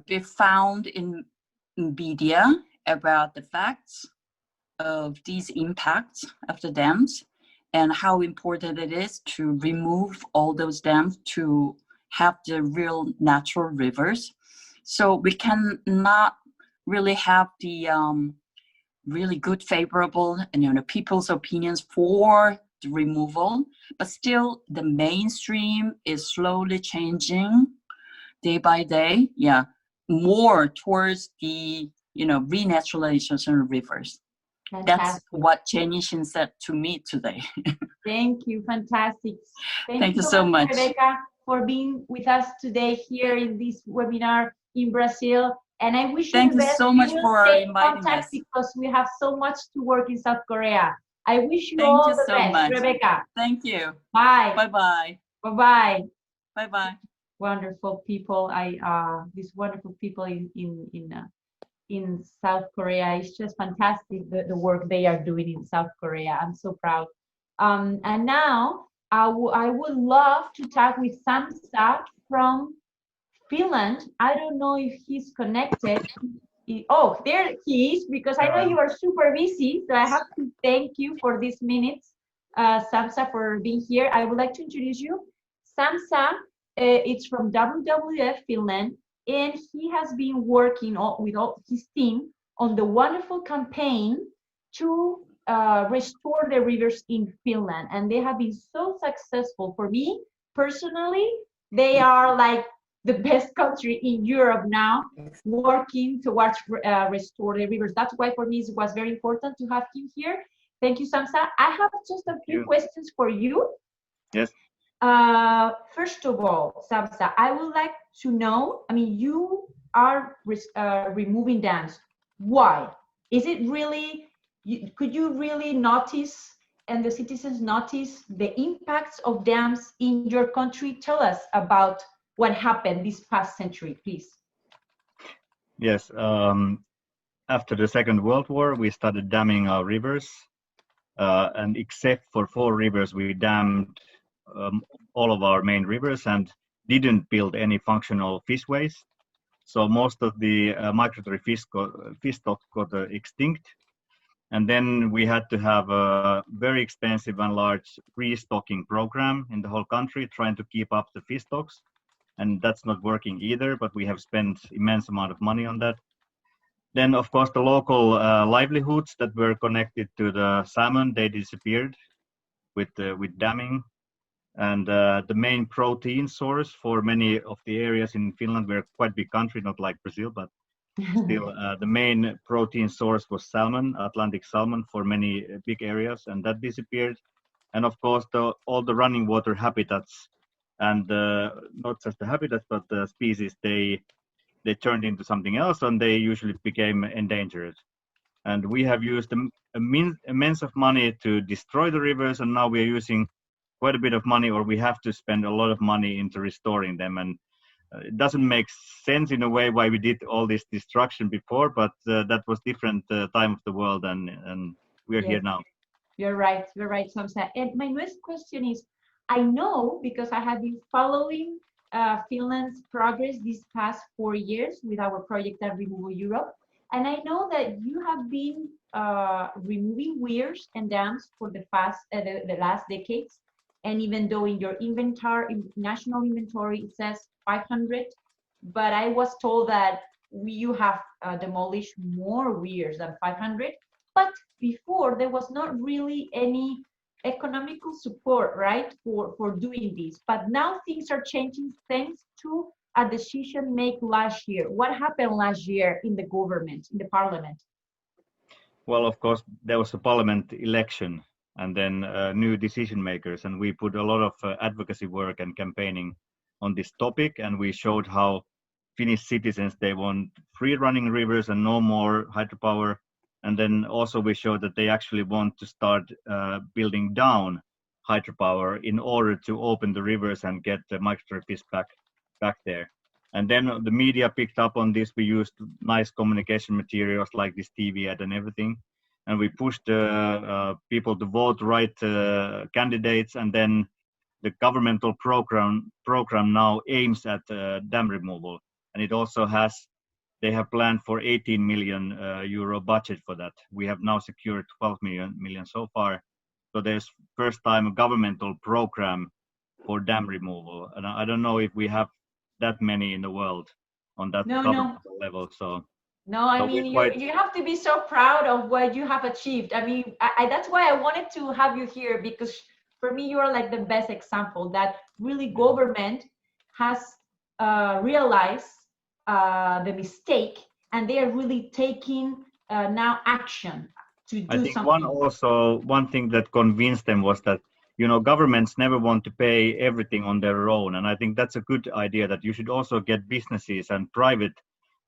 be found in media about the facts of these impacts of the dams and how important it is to remove all those dams to have the real natural rivers. So we cannot really have the really good, favorable, people's opinions for the removal, but still the mainstream is slowly changing day by day. Yeah, more towards the renaturalization of rivers. Fantastic. That's what Jenny Shin said to me today. Thank you. Fantastic. Thank you so much, Rebecca, for being with us today here in this webinar in Brazil. And I wish you the best. Thank you so much for inviting us. Because we have so much to work in South Korea. I wish you all the best, Rebecca. Thank you. Bye. Bye-bye. Bye-bye. Bye-bye. Wonderful people. These wonderful people in South Korea. It's just fantastic the work they are doing in South Korea. I'm so proud. And now I would love to talk with Samsa from Finland. I don't know if he's connected. Oh, there he is, because I know you are super busy. So I have to thank you for these minutes, Samsa, for being here. I would like to introduce you. Samsa, it's from WWF Finland. and he has been working with all his team on the wonderful campaign to restore the rivers in Finland, and they have been so successful. For me personally, they are like the best country in Europe now working towards restore the rivers. That's why for me it was very important to have him here. Thank you, Samsa. I have just a few questions for you. Yes. First of all, Samsa, I would like to know, I mean, you are removing dams. Why? Is it really, could you really notice, and the citizens notice, the impacts of dams in your country? Tell us about what happened this past century, please. Yes. After the Second World War, we started damming our rivers. And except for 4 rivers, we dammed all of our main rivers and didn't build any functional fishways. So most of the migratory fish stocks got extinct. And then we had to have a very expensive and large restocking program in the whole country, trying to keep up the fish stocks. And that's not working either, but we have spent immense amount of money on that. Then, of course, the local livelihoods that were connected to the salmon, they disappeared with damming. And the main protein source for many of the areas in Finland, we're quite big country, not like Brazil, but still the main protein source was salmon, Atlantic salmon, for many big areas, and that disappeared. And of course, all the running water habitats, and not just the habitats, but the species, they turned into something else, and they usually became endangered. And we have used immense of money to destroy the rivers, and now we are using quite a bit of money, or we have to spend a lot of money into restoring them. And it doesn't make sense in a way why we did all this destruction before, but that was different time of the world, and we're here now. You're right, Samsa. And my next question is, I know, because I have been following Finland's progress these past 4 years with our project Dam Removal Europe, and I know that you have been removing weirs and dams for the last decades. And even though in your national inventory, it says 500, but I was told that you have demolished more weirs than 500. But before, there was not really any economical support, right, for doing this. But now things are changing thanks to a decision made last year. What happened last year in the government, in the parliament? Well, of course, there was a parliament election, and then new decision makers, and we put a lot of advocacy work and campaigning on this topic, and we showed how Finnish citizens, they want free running rivers and no more hydropower. And then also we showed that they actually want to start building down hydropower in order to open the rivers and get the migratory fish back there. And then the media picked up on this. We used nice communication materials like this TV ad and everything. And we pushed people to vote right candidates. And then the governmental program now aims at dam removal. And it also they have planned for 18 million euro budget for that. We have now secured 12 million so far. So there's first time a governmental program for dam removal. And I don't know if we have that many in the world on that governmental level. So I mean, you have to be so proud of what you have achieved. I mean, that's why I wanted to have you here, because for me, you are like the best example that really government has realized the mistake, and they are really taking now action to do something. I think one thing that convinced them was that, you know, governments never want to pay everything on their own. And I think that's a good idea, that you should also get businesses and private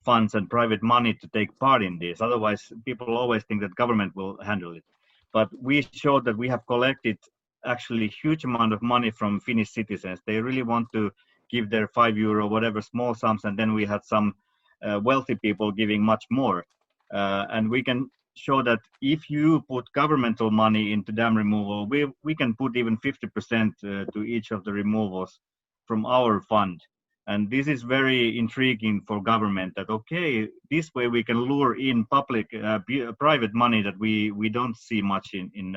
funds and private money to take part in this. Otherwise, people always think that government will handle it. But we showed that we have collected actually huge amount of money from Finnish citizens. They really want to give their €5, whatever, small sums. And then we had some wealthy people giving much more. And we can show that if you put governmental money into dam removal, we can put even 50% to each of the removals from our fund. And this is very intriguing for government, that, okay, this way we can lure in public, private money that we don't see much in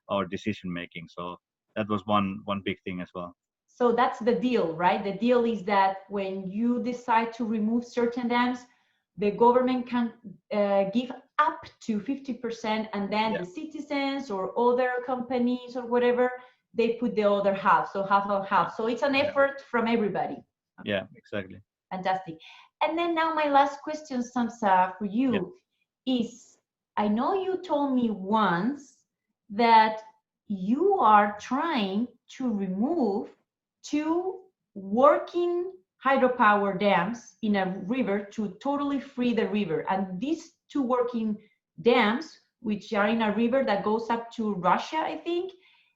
our decision making. So that was one big thing as well. So that's the deal, right? The deal is that when you decide to remove certain dams, the government can give up to 50%, and then the citizens or other companies or whatever, they put the other half, so half of half. So it's an effort from everybody. Yeah, exactly. Fantastic. And then now my last question, Samsa, for you is, I know you told me once that you are trying to remove 2 working hydropower dams in a river to totally free the river. And these 2 working dams, which are in a river that goes up to Russia, I think,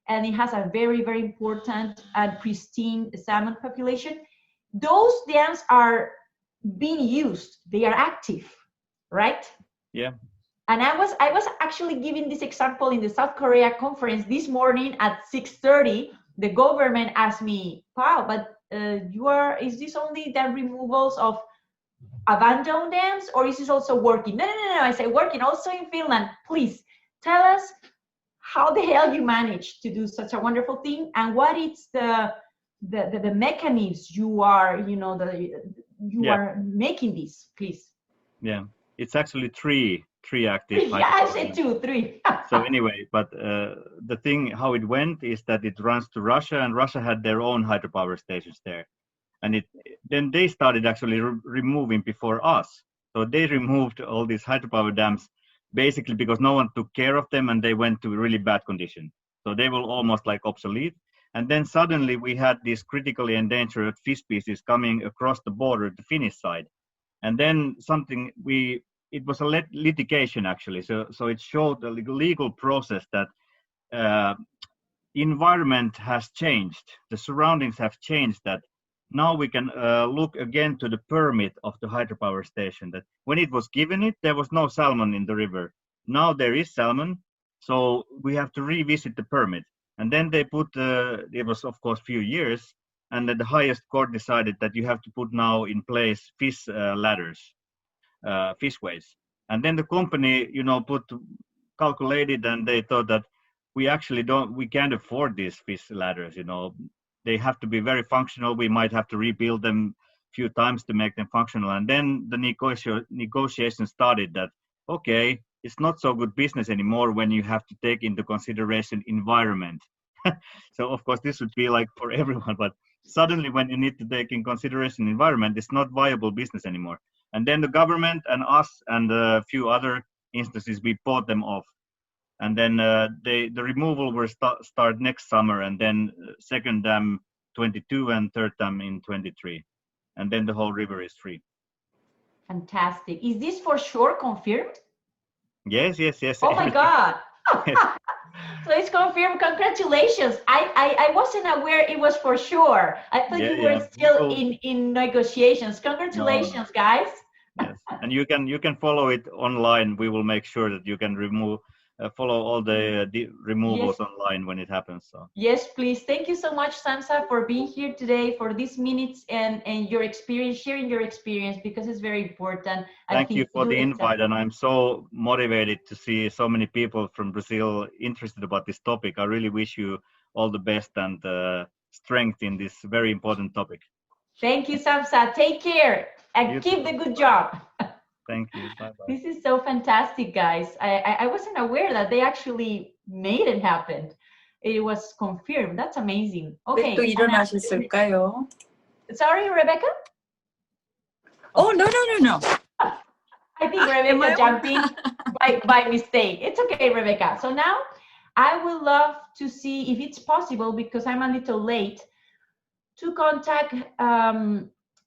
and it has a very, very important and pristine salmon population. Those dams are being used, they are active, right? Yeah. And I was actually giving this example in the South Korea conference this morning at 6:30. The government asked me, wow, but is this only the removals of abandoned dams, or is this also working? No, I say working also in Finland. Please tell us how the hell you managed to do such a wonderful thing, and what is the mechanisms you are, are making this, please. Yeah, it's actually three active. Yeah, I said 2, 3. So anyway, but the thing, how it went is that it runs to Russia, and Russia had their own hydropower stations there. And then they started actually removing before us. So they removed all these hydropower dams basically because no one took care of them, and they went to really bad condition. So they were almost like obsolete. And then suddenly we had these critically endangered fish species coming across the border, the Finnish side. And then it was a litigation actually. So it showed the legal process that environment has changed. The surroundings have changed, that now we can look again to the permit of the hydropower station, that when it was given there was no salmon in the river. Now there is salmon, so we have to revisit the permit. And then they put, it was of course few years, and then the highest court decided that you have to put now in place fish ladders, fishways. And then the company, calculated, and they thought that we can't afford these fish ladders, They have to be very functional. We might have to rebuild them a few times to make them functional. And then the negotiation started that, okay, it's not so good business anymore when you have to take into consideration environment. So of course this would be like for everyone, but suddenly when you need to take in consideration environment, it's not viable business anymore. And then the government and us and a few other instances, we bought them off. And then the removal will start next summer, and then second dam 22 and third dam in 23. And then the whole river is free. Fantastic. Is this for sure confirmed? Yes. Oh my God. So it's confirmed. Congratulations. I wasn't aware it was for sure. I thought you were still in negotiations. Congratulations, guys. Yes. And you can follow it online. We will make sure that you can follow all the removals online when it happens. So yes, please. Thank you so much, Samsa, for being here today, for these minutes and your experience, sharing your experience, because it's very important. Thank you for the invite, and I'm so motivated to see so many people from Brazil interested about this topic. I really wish you all the best and strength in this very important topic. Thank you, Samsa. Take care and keep the good job. Thank you. Bye-bye. This is so fantastic, guys. I wasn't aware that they actually made it happen. It was confirmed. That's amazing. Okay. 또 일어나셨을까요? Sorry, Rebecca? Oh, no. I think Rebecca jumped in by mistake. It's okay, Rebecca. So now I would love to see if it's possible, because I'm a little late, to contact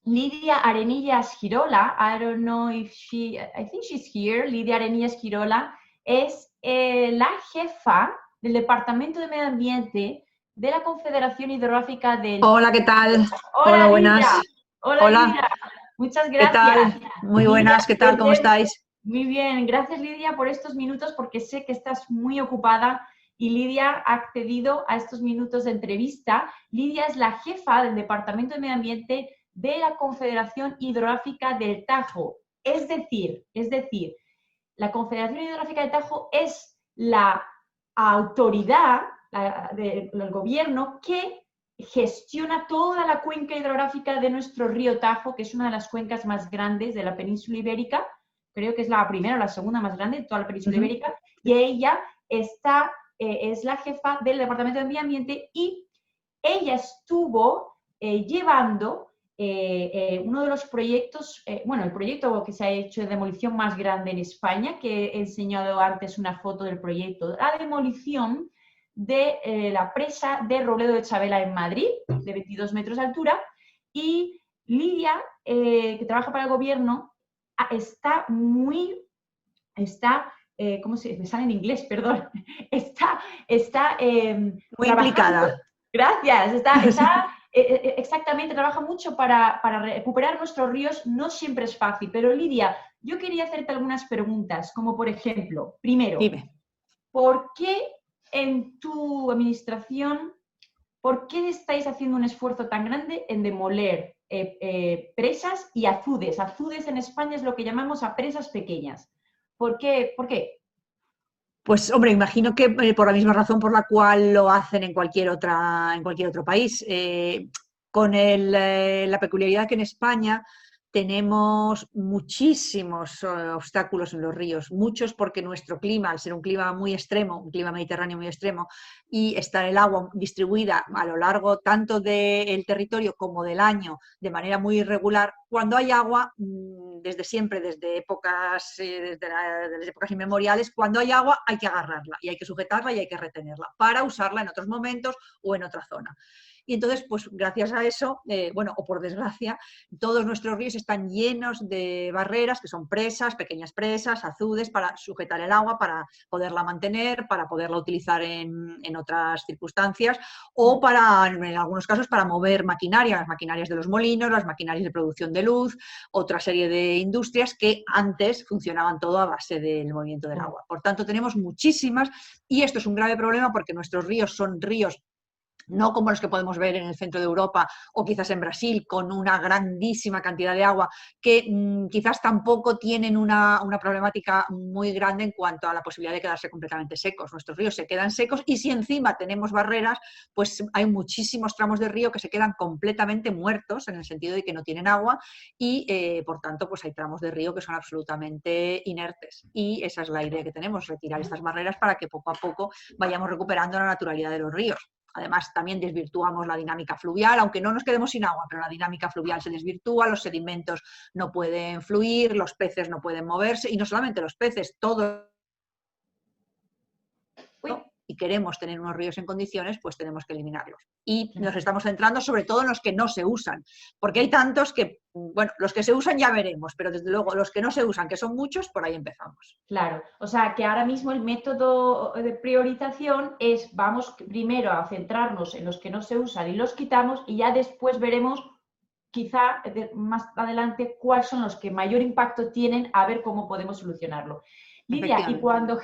Lidia Arenillas Girola. I don't know if I think she's here. Lidia Arenillas Girola es la jefa del Departamento de Medio Ambiente de la Confederación Hidrográfica del... Hola, ¿qué tal? Hola, buenas. Lidia. Hola. Lidia. Muchas gracias. ¿Qué tal? Muy buenas, ¿qué tal? ¿Cómo estáis? Muy bien, gracias Lidia por estos minutos, porque sé que estás muy ocupada y Lidia ha accedido a estos minutos de entrevista. Lidia es la jefa del Departamento de Medio Ambiente de la Confederación Hidrográfica del Tajo. Es decir, la Confederación Hidrográfica del Tajo es la autoridad del gobierno que gestiona toda la cuenca hidrográfica de nuestro río Tajo, que es una de las cuencas más grandes de la península ibérica. Creo que es la primera o la segunda más grande de toda la península ibérica. Y ella es la jefa del Departamento de Medio Ambiente y ella estuvo llevando uno de los proyectos, el proyecto que se ha hecho de demolición más grande en España, que he enseñado antes una foto del proyecto, la demolición de la presa de Robledo de Chabela en Madrid, de 22 metros de altura, y Lidia, que trabaja para el gobierno, está muy ¿cómo se me sale en inglés? Perdón. Está muy implicada. Gracias. Está exactamente, trabaja mucho para recuperar nuestros ríos. No siempre es fácil, pero Lidia, yo quería hacerte algunas preguntas, como por ejemplo, primero, Dime. ¿por qué en tu administración, por qué estáis haciendo un esfuerzo tan grande en demoler presas y azudes? Azudes en España es lo que llamamos a presas pequeñas. ¿Por qué? ¿Por qué? Pues, hombre, imagino que por la misma razón por la cual lo hacen en cualquier otro país. Con la peculiaridad que en España tenemos muchísimos obstáculos en los ríos, muchos porque nuestro clima, al ser un clima muy extremo, un clima mediterráneo muy extremo, y estar el agua distribuida a lo largo tanto del territorio como del año de manera muy irregular, cuando hay agua, desde siempre, desde épocas inmemoriales, cuando hay agua hay que agarrarla y hay que sujetarla y hay que retenerla para usarla en otros momentos o en otra zona. Y entonces, pues gracias a eso, o por desgracia, todos nuestros ríos están llenos de barreras, que son presas, pequeñas presas, azudes, para sujetar el agua, para poderla mantener, para poderla utilizar en otras circunstancias, o en algunos casos, para mover maquinaria, las maquinarias de los molinos, las maquinarias de producción de luz, otra serie de industrias que antes funcionaban todo a base del movimiento del agua. Por tanto, tenemos muchísimas, y esto es un grave problema porque nuestros ríos son ríos no como los que podemos ver en el centro de Europa o quizás en Brasil, con una grandísima cantidad de agua, que quizás tampoco tienen una problemática muy grande en cuanto a la posibilidad de quedarse completamente secos. Nuestros ríos se quedan secos y si encima tenemos barreras, pues hay muchísimos tramos de río que se quedan completamente muertos, en el sentido de que no tienen agua y, por tanto, pues hay tramos de río que son absolutamente inertes. Y esa es la idea que tenemos, retirar estas barreras para que poco a poco vayamos recuperando la naturalidad de los ríos. Además, también desvirtuamos la dinámica fluvial, aunque no nos quedemos sin agua, pero la dinámica fluvial se desvirtúa, los sedimentos no pueden fluir, los peces no pueden moverse, y no solamente los peces, todo. Y queremos tener unos ríos en condiciones, pues tenemos que eliminarlos. Y nos estamos centrando sobre todo en los que no se usan, porque hay tantos que, los que se usan ya veremos, pero desde luego los que no se usan, que son muchos, por ahí empezamos. Claro, o sea que ahora mismo el método de priorización es, vamos primero a centrarnos en los que no se usan y los quitamos y ya después veremos, quizá más adelante, cuáles son los que mayor impacto tienen, a ver cómo podemos solucionarlo. Lidia, y cuando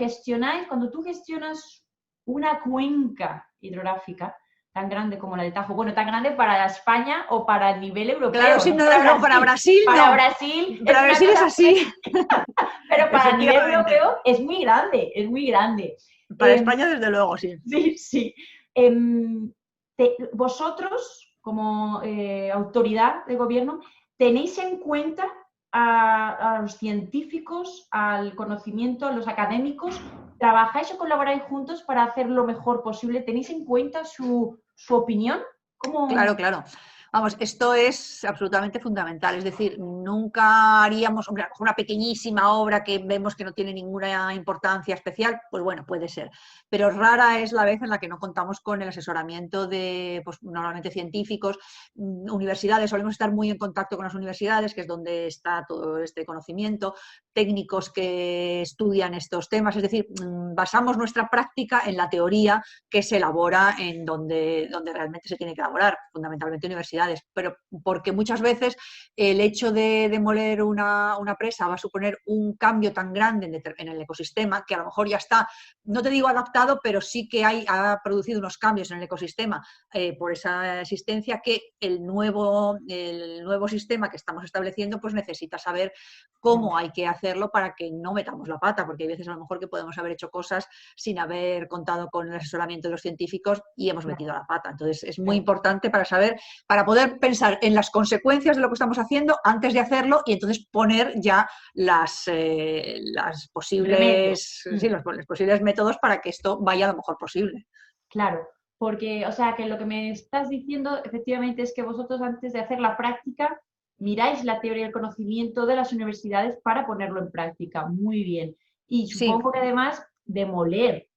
tú gestionas una cuenca hidrográfica tan grande como la de Tajo, tan grande para España o para el nivel europeo. Claro, sí, no, para Brasil no. Para Brasil es así. Pero para el nivel europeo es muy grande, es muy grande. Para España, desde luego, sí. Sí. Vosotros, como autoridad de gobierno, ¿tenéis en cuenta a los científicos, al conocimiento, a los académicos? ¿Trabajáis o colaboráis juntos para hacer lo mejor posible? ¿Tenéis en cuenta su opinión? ¿Cómo? Claro. Vamos, esto es absolutamente fundamental. Es decir, nunca haríamos una pequeñísima obra que vemos que no tiene ninguna importancia especial, pues bueno, puede ser. Pero rara es la vez en la que no contamos con el asesoramiento de, pues normalmente científicos, universidades. Solemos estar muy en contacto con las universidades, que es donde está todo este conocimiento, técnicos que estudian estos temas. Es decir, basamos nuestra práctica en la teoría que se elabora en donde realmente se tiene que elaborar, fundamentalmente universidades universidades, pero porque muchas veces el hecho de demoler una presa va a suponer un cambio tan grande en el ecosistema que a lo mejor ya está, no te digo adaptado, pero sí que ha producido unos cambios en el ecosistema por esa existencia que el nuevo sistema que estamos estableciendo pues necesita saber cómo hay que hacerlo para que no metamos la pata, porque hay veces a lo mejor que podemos haber hecho cosas sin haber contado con el asesoramiento de los científicos y hemos metido la pata. Entonces es muy importante para saber, para poder pensar en las consecuencias de lo que estamos haciendo antes de hacerlo y entonces poner ya las posibles, los posibles métodos para que esto vaya lo mejor posible. Claro, porque, o sea, que lo que me estás diciendo efectivamente es que vosotros antes de hacer la práctica miráis la teoría y el conocimiento de las universidades para ponerlo en práctica. Muy bien. Y supongo que además demoler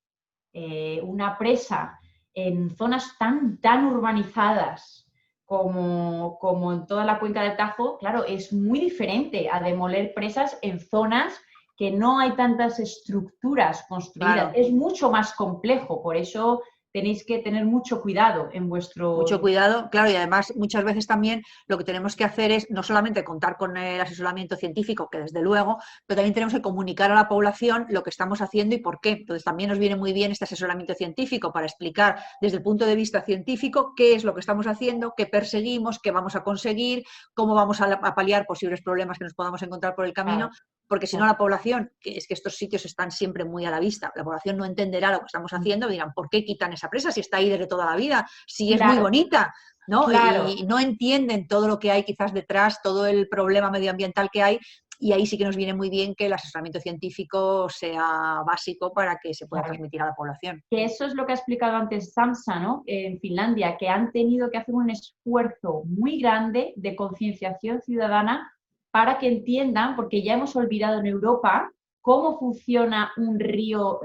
una presa en zonas tan urbanizadas como en toda la cuenca del Tajo, claro, es muy diferente a demoler presas en zonas que no hay tantas estructuras construidas. Claro. Es mucho más complejo, por eso tenéis que tener mucho cuidado en vuestro... Mucho cuidado, claro, y además muchas veces también lo que tenemos que hacer es no solamente contar con el asesoramiento científico, que desde luego, pero también tenemos que comunicar a la población lo que estamos haciendo y por qué. Entonces también nos viene muy bien este asesoramiento científico para explicar desde el punto de vista científico qué es lo que estamos haciendo, qué perseguimos, qué vamos a conseguir, cómo vamos a paliar posibles problemas que nos podamos encontrar por el camino. Porque si no la población, que es que estos sitios están siempre muy a la vista, la población no entenderá lo que estamos haciendo y dirán, ¿por qué quitan esa presa si está ahí desde toda la vida? Si es muy bonita, ¿no? Claro. Y no entienden todo lo que hay quizás detrás, todo el problema medioambiental que hay, y ahí sí que nos viene muy bien que el asesoramiento científico sea básico para que se pueda transmitir a la población. Que eso es lo que ha explicado antes Samsa, ¿no? En Finlandia, que han tenido que hacer un esfuerzo muy grande de concienciación ciudadana para que entiendan, porque ya hemos olvidado en Europa cómo funciona un río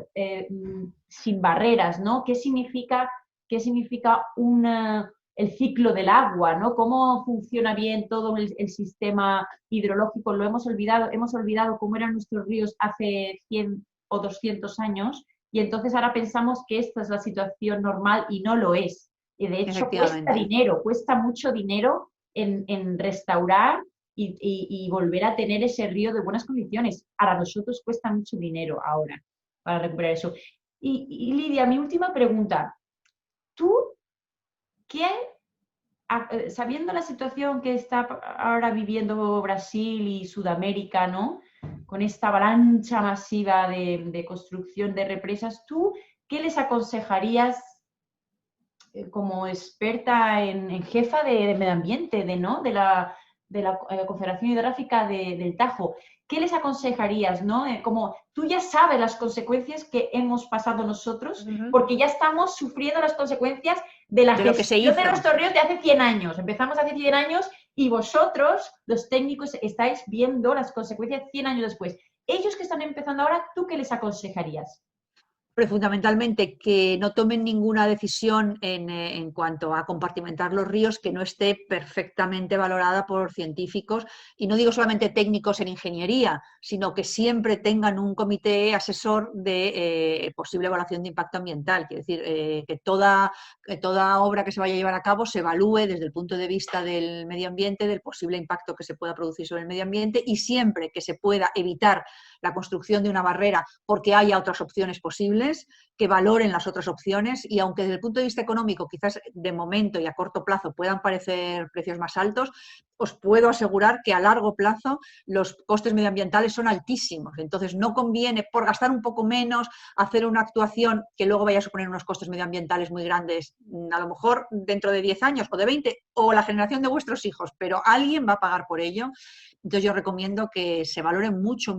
sin barreras, ¿no? ¿Qué significa el ciclo del agua, ¿no? Cómo funciona bien todo el sistema hidrológico. Lo hemos olvidado cómo eran nuestros ríos hace 100 o 200 años y entonces ahora pensamos que esta es la situación normal y no lo es. Y de hecho cuesta mucho dinero en restaurar y volver a tener ese río de buenas condiciones. Para nosotros cuesta mucho dinero ahora para recuperar eso. Y Lidia, mi última pregunta. ¿Tú sabiendo la situación que está ahora viviendo Brasil y Sudamérica, ¿no? Con esta avalancha masiva de construcción de represas, ¿tú qué les aconsejarías como experta en jefa de medio ambiente, de la Confederación Hidrográfica del Tajo? ¿Qué les aconsejarías, no? Como tú ya sabes las consecuencias que hemos pasado nosotros, porque ya estamos sufriendo las consecuencias de la gestión de nuestros ríos de hace 100 años. Empezamos hace 100 años y vosotros, los técnicos, estáis viendo las consecuencias 100 años después. Ellos que están empezando ahora, ¿tú qué les aconsejarías? Pero fundamentalmente que no tomen ninguna decisión en cuanto a compartimentar los ríos que no esté perfectamente valorada por científicos, y no digo solamente técnicos en ingeniería, sino que siempre tengan un comité asesor de posible evaluación de impacto ambiental. Quiere decir, que toda obra que se vaya a llevar a cabo se evalúe desde el punto de vista del medio ambiente, del posible impacto que se pueda producir sobre el medio ambiente, y siempre que se pueda evitar la construcción de una barrera porque haya otras opciones posibles, que valoren las otras opciones, y aunque desde el punto de vista económico quizás de momento y a corto plazo puedan parecer precios más altos, os puedo asegurar que a largo plazo los costes medioambientales son altísimos. Entonces no conviene, por gastar un poco menos, hacer una actuación que luego vaya a suponer unos costes medioambientales muy grandes, a lo mejor dentro de 10 años o de 20 o la generación de vuestros hijos, pero alguien va a pagar por ello. Entonces yo recomiendo que se valore mucho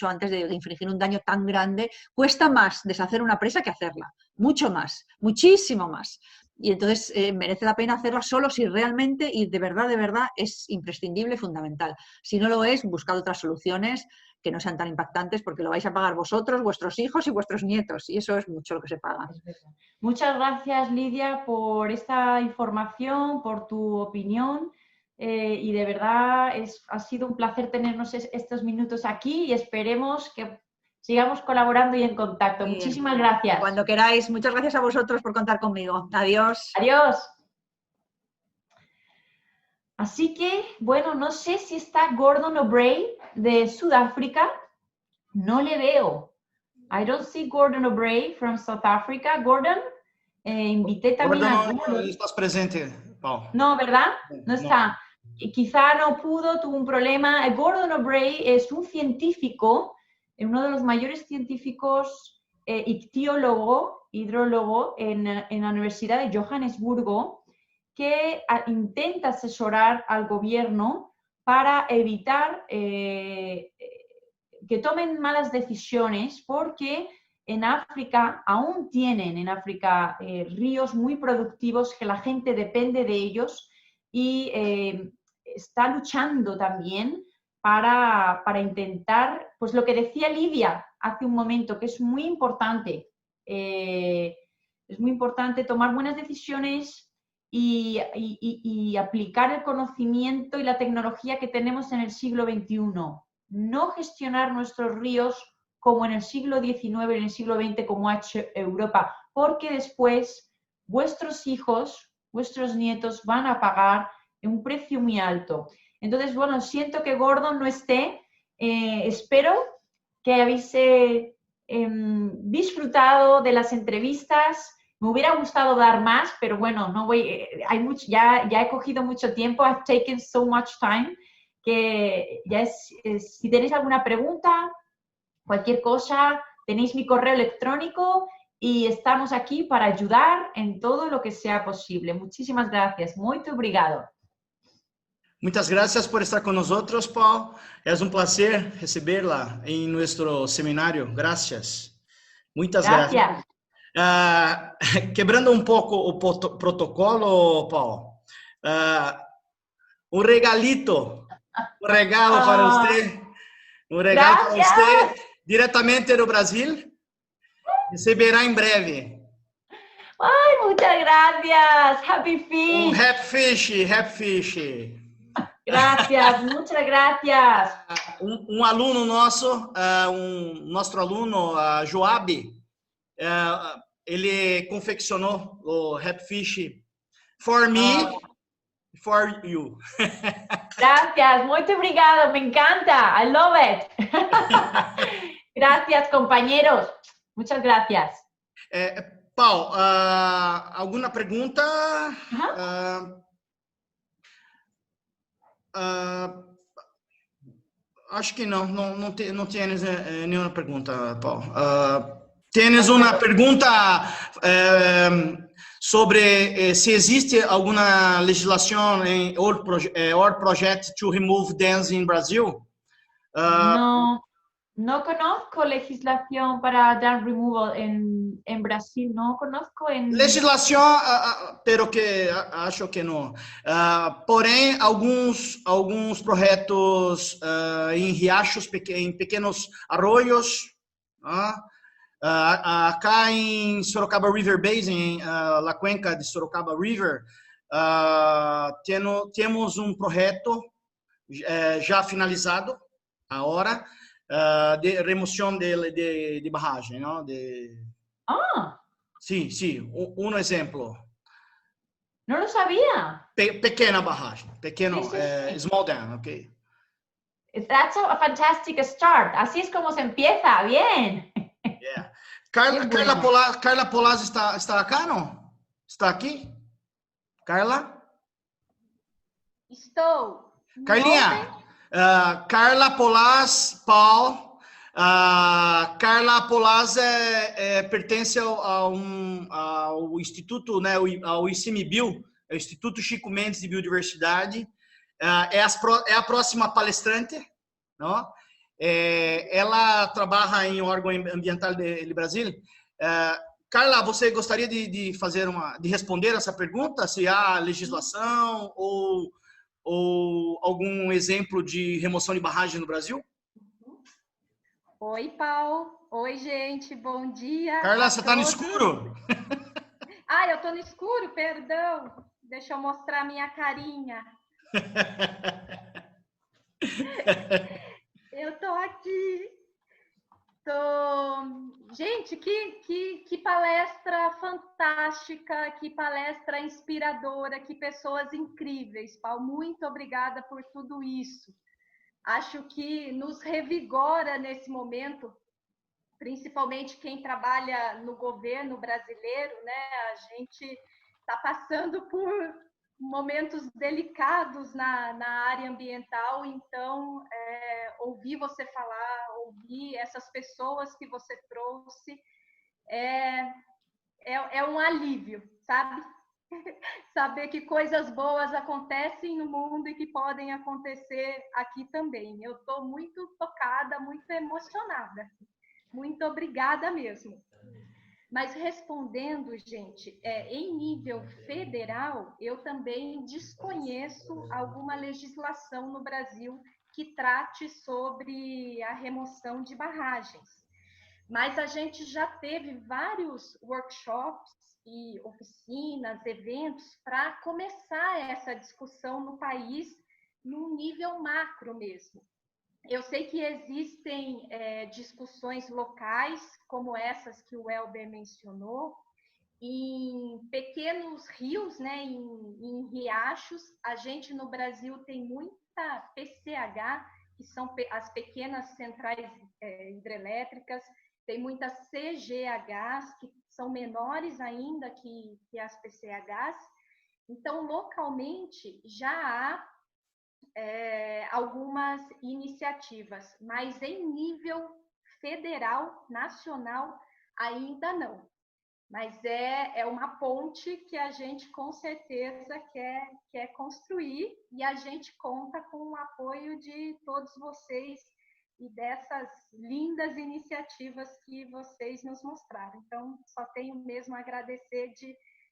antes de infringir un daño tan grande. Cuesta más deshacer una presa que hacerla, mucho más, muchísimo más. Y entonces merece la pena hacerla solo si realmente y de verdad es imprescindible y fundamental. Si no lo es, buscad otras soluciones que no sean tan impactantes, porque lo vais a pagar vosotros, vuestros hijos y vuestros nietos, y eso es mucho lo que se paga. Muchas gracias, Lidia, por esta información, por tu opinión. Y de verdad ha sido un placer tenernos estos minutos aquí y esperemos que sigamos colaborando y en contacto. Bien. Muchísimas gracias. Cuando queráis. Muchas gracias a vosotros por contar conmigo. Adiós. Adiós. Así que, bueno, no sé si está Gordon O'Bray de Sudáfrica. No le veo. I don't see Gordon O'Bray from South Africa. Gordon, invité también a Gordon, Gordon. estás presente, Paulo. No, ¿verdad? No No. está. Quizá no pudo, tuvo un problema. Gordon O'Bray es un científico, uno de los mayores científicos ictiólogo, hidrólogo en la Universidad de Johannesburgo, que intenta asesorar al gobierno para evitar que tomen malas decisiones, porque en África, aún tienen en África ríos muy productivos que la gente depende de ellos y está luchando también para intentar, pues lo que decía Lidia hace un momento, que es muy importante tomar buenas decisiones y aplicar el conocimiento y la tecnología que tenemos en el siglo XXI. No gestionar nuestros ríos como en el siglo XIX, en el siglo XX, como ha hecho Europa, porque después vuestros hijos, vuestros nietos van a pagar un precio muy alto. Entonces, bueno, siento que Gordon no esté. Espero que habéis disfrutado de las entrevistas. Me hubiera gustado dar más, pero bueno, no voy, ya he cogido mucho tiempo. I've taken so much time que ya si tenéis alguna pregunta, cualquier cosa, tenéis mi correo electrónico y estamos aquí para ayudar en todo lo que sea posible. Muchísimas gracias. Muito obrigado. Muchas gracias por estar con nosotros, Paul. Es un placer recibirla en nuestro seminario. Gracias. Muchas gracias. Quebrando um pouco o protocolo, Paul, um regalito, um regalo para você, um regalo para você, diretamente do Brasil, receberá em breve. Ay, muchas gracias. Happy Fish. Happy Fish. Gracias, muchas gracias. Aluno nosso, nosso aluno, Joab, ele confeccionou o Happy Fish for me, for you. Gracias, muito obrigado, me encanta, I love it. Gracias, compañeros. Muchas gracias. Paul, alguma pergunta? Acho que não tienes nenhuma pergunta, Paul. Tienes uma pergunta sobre se existe alguma legislação em or project to remove dams in Brazil? No conozco legislación para dam removal en Brasil, no conozco legislação, pero que acho que não. Porém, alguns projetos em riachos, em pequenos arroios, acá em Sorocaba River Basin, la cuenca de Sorocaba River, temos um projeto já finalizado agora, de remoção de barragem, não? Sim, um exemplo. Não lo sabia. Pequena barragem, sí. Small dam, ok. That's a fantastic start. Así es como se empieza, bien. Yeah. Carla Polaz está acá, não? Está aqui? Carla? Estou. Carlinha, Carla Polaz, Paul. Carla Polaz pertence ao Instituto, né, ao ICMBio, o Instituto Chico Mendes de Biodiversidade. É a próxima palestrante, não? Ela trabalha em órgão ambiental do Brasil. Carla, você gostaria de responder essa pergunta? Se há legislação ou algum exemplo de remoção de barragem no Brasil? Oi, Paul. Oi, gente. Bom dia. Carla, você está no escuro? Eu estou no escuro, perdão. Deixa eu mostrar minha carinha. Eu estou aqui. Gente, que palestra fantástica, que palestra inspiradora, que pessoas incríveis, Paulo. Muito obrigada por tudo isso. Acho que nos revigora nesse momento, principalmente quem trabalha no governo brasileiro, né? A gente está passando por momentos delicados na área ambiental, então ouvir você falar, ouvir essas pessoas que você trouxe é um alívio, sabe? Saber que coisas boas acontecem no mundo e que podem acontecer aqui também. Eu estou muito tocada, muito emocionada. Muito obrigada mesmo. Mas respondendo, gente, em nível federal, eu também desconheço alguma legislação no Brasil que trate sobre a remoção de barragens. Mas a gente já teve vários workshops e oficinas, eventos, para começar essa discussão no país, num nível macro mesmo. Eu sei que existem discussões locais, como essas que o Elber mencionou, em pequenos rios, né, em riachos. A gente no Brasil tem muita PCH, que são as pequenas centrais hidrelétricas, tem muitas CGHs, que são menores ainda que as PCHs. Então, localmente, já há algumas iniciativas, mas em nível federal, nacional, ainda não. Mas é uma ponte que a gente com certeza quer construir, e a gente conta com o apoio de todos vocês e dessas lindas iniciativas que vocês nos mostraram. Então, só tenho mesmo a agradecer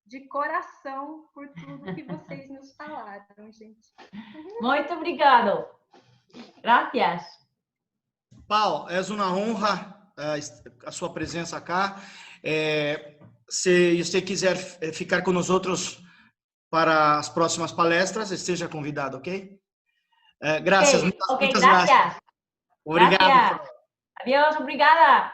de coração por tudo que vocês nos falaram, gente. Muito obrigado. Gracias. Paulo, é uma honra a sua presença cá. Se você quiser ficar com nós outros para as próximas palestras, esteja convidado, ok? Graças. Okay, muitas gracias. Obrigado. Gracias. Adiós, obrigada.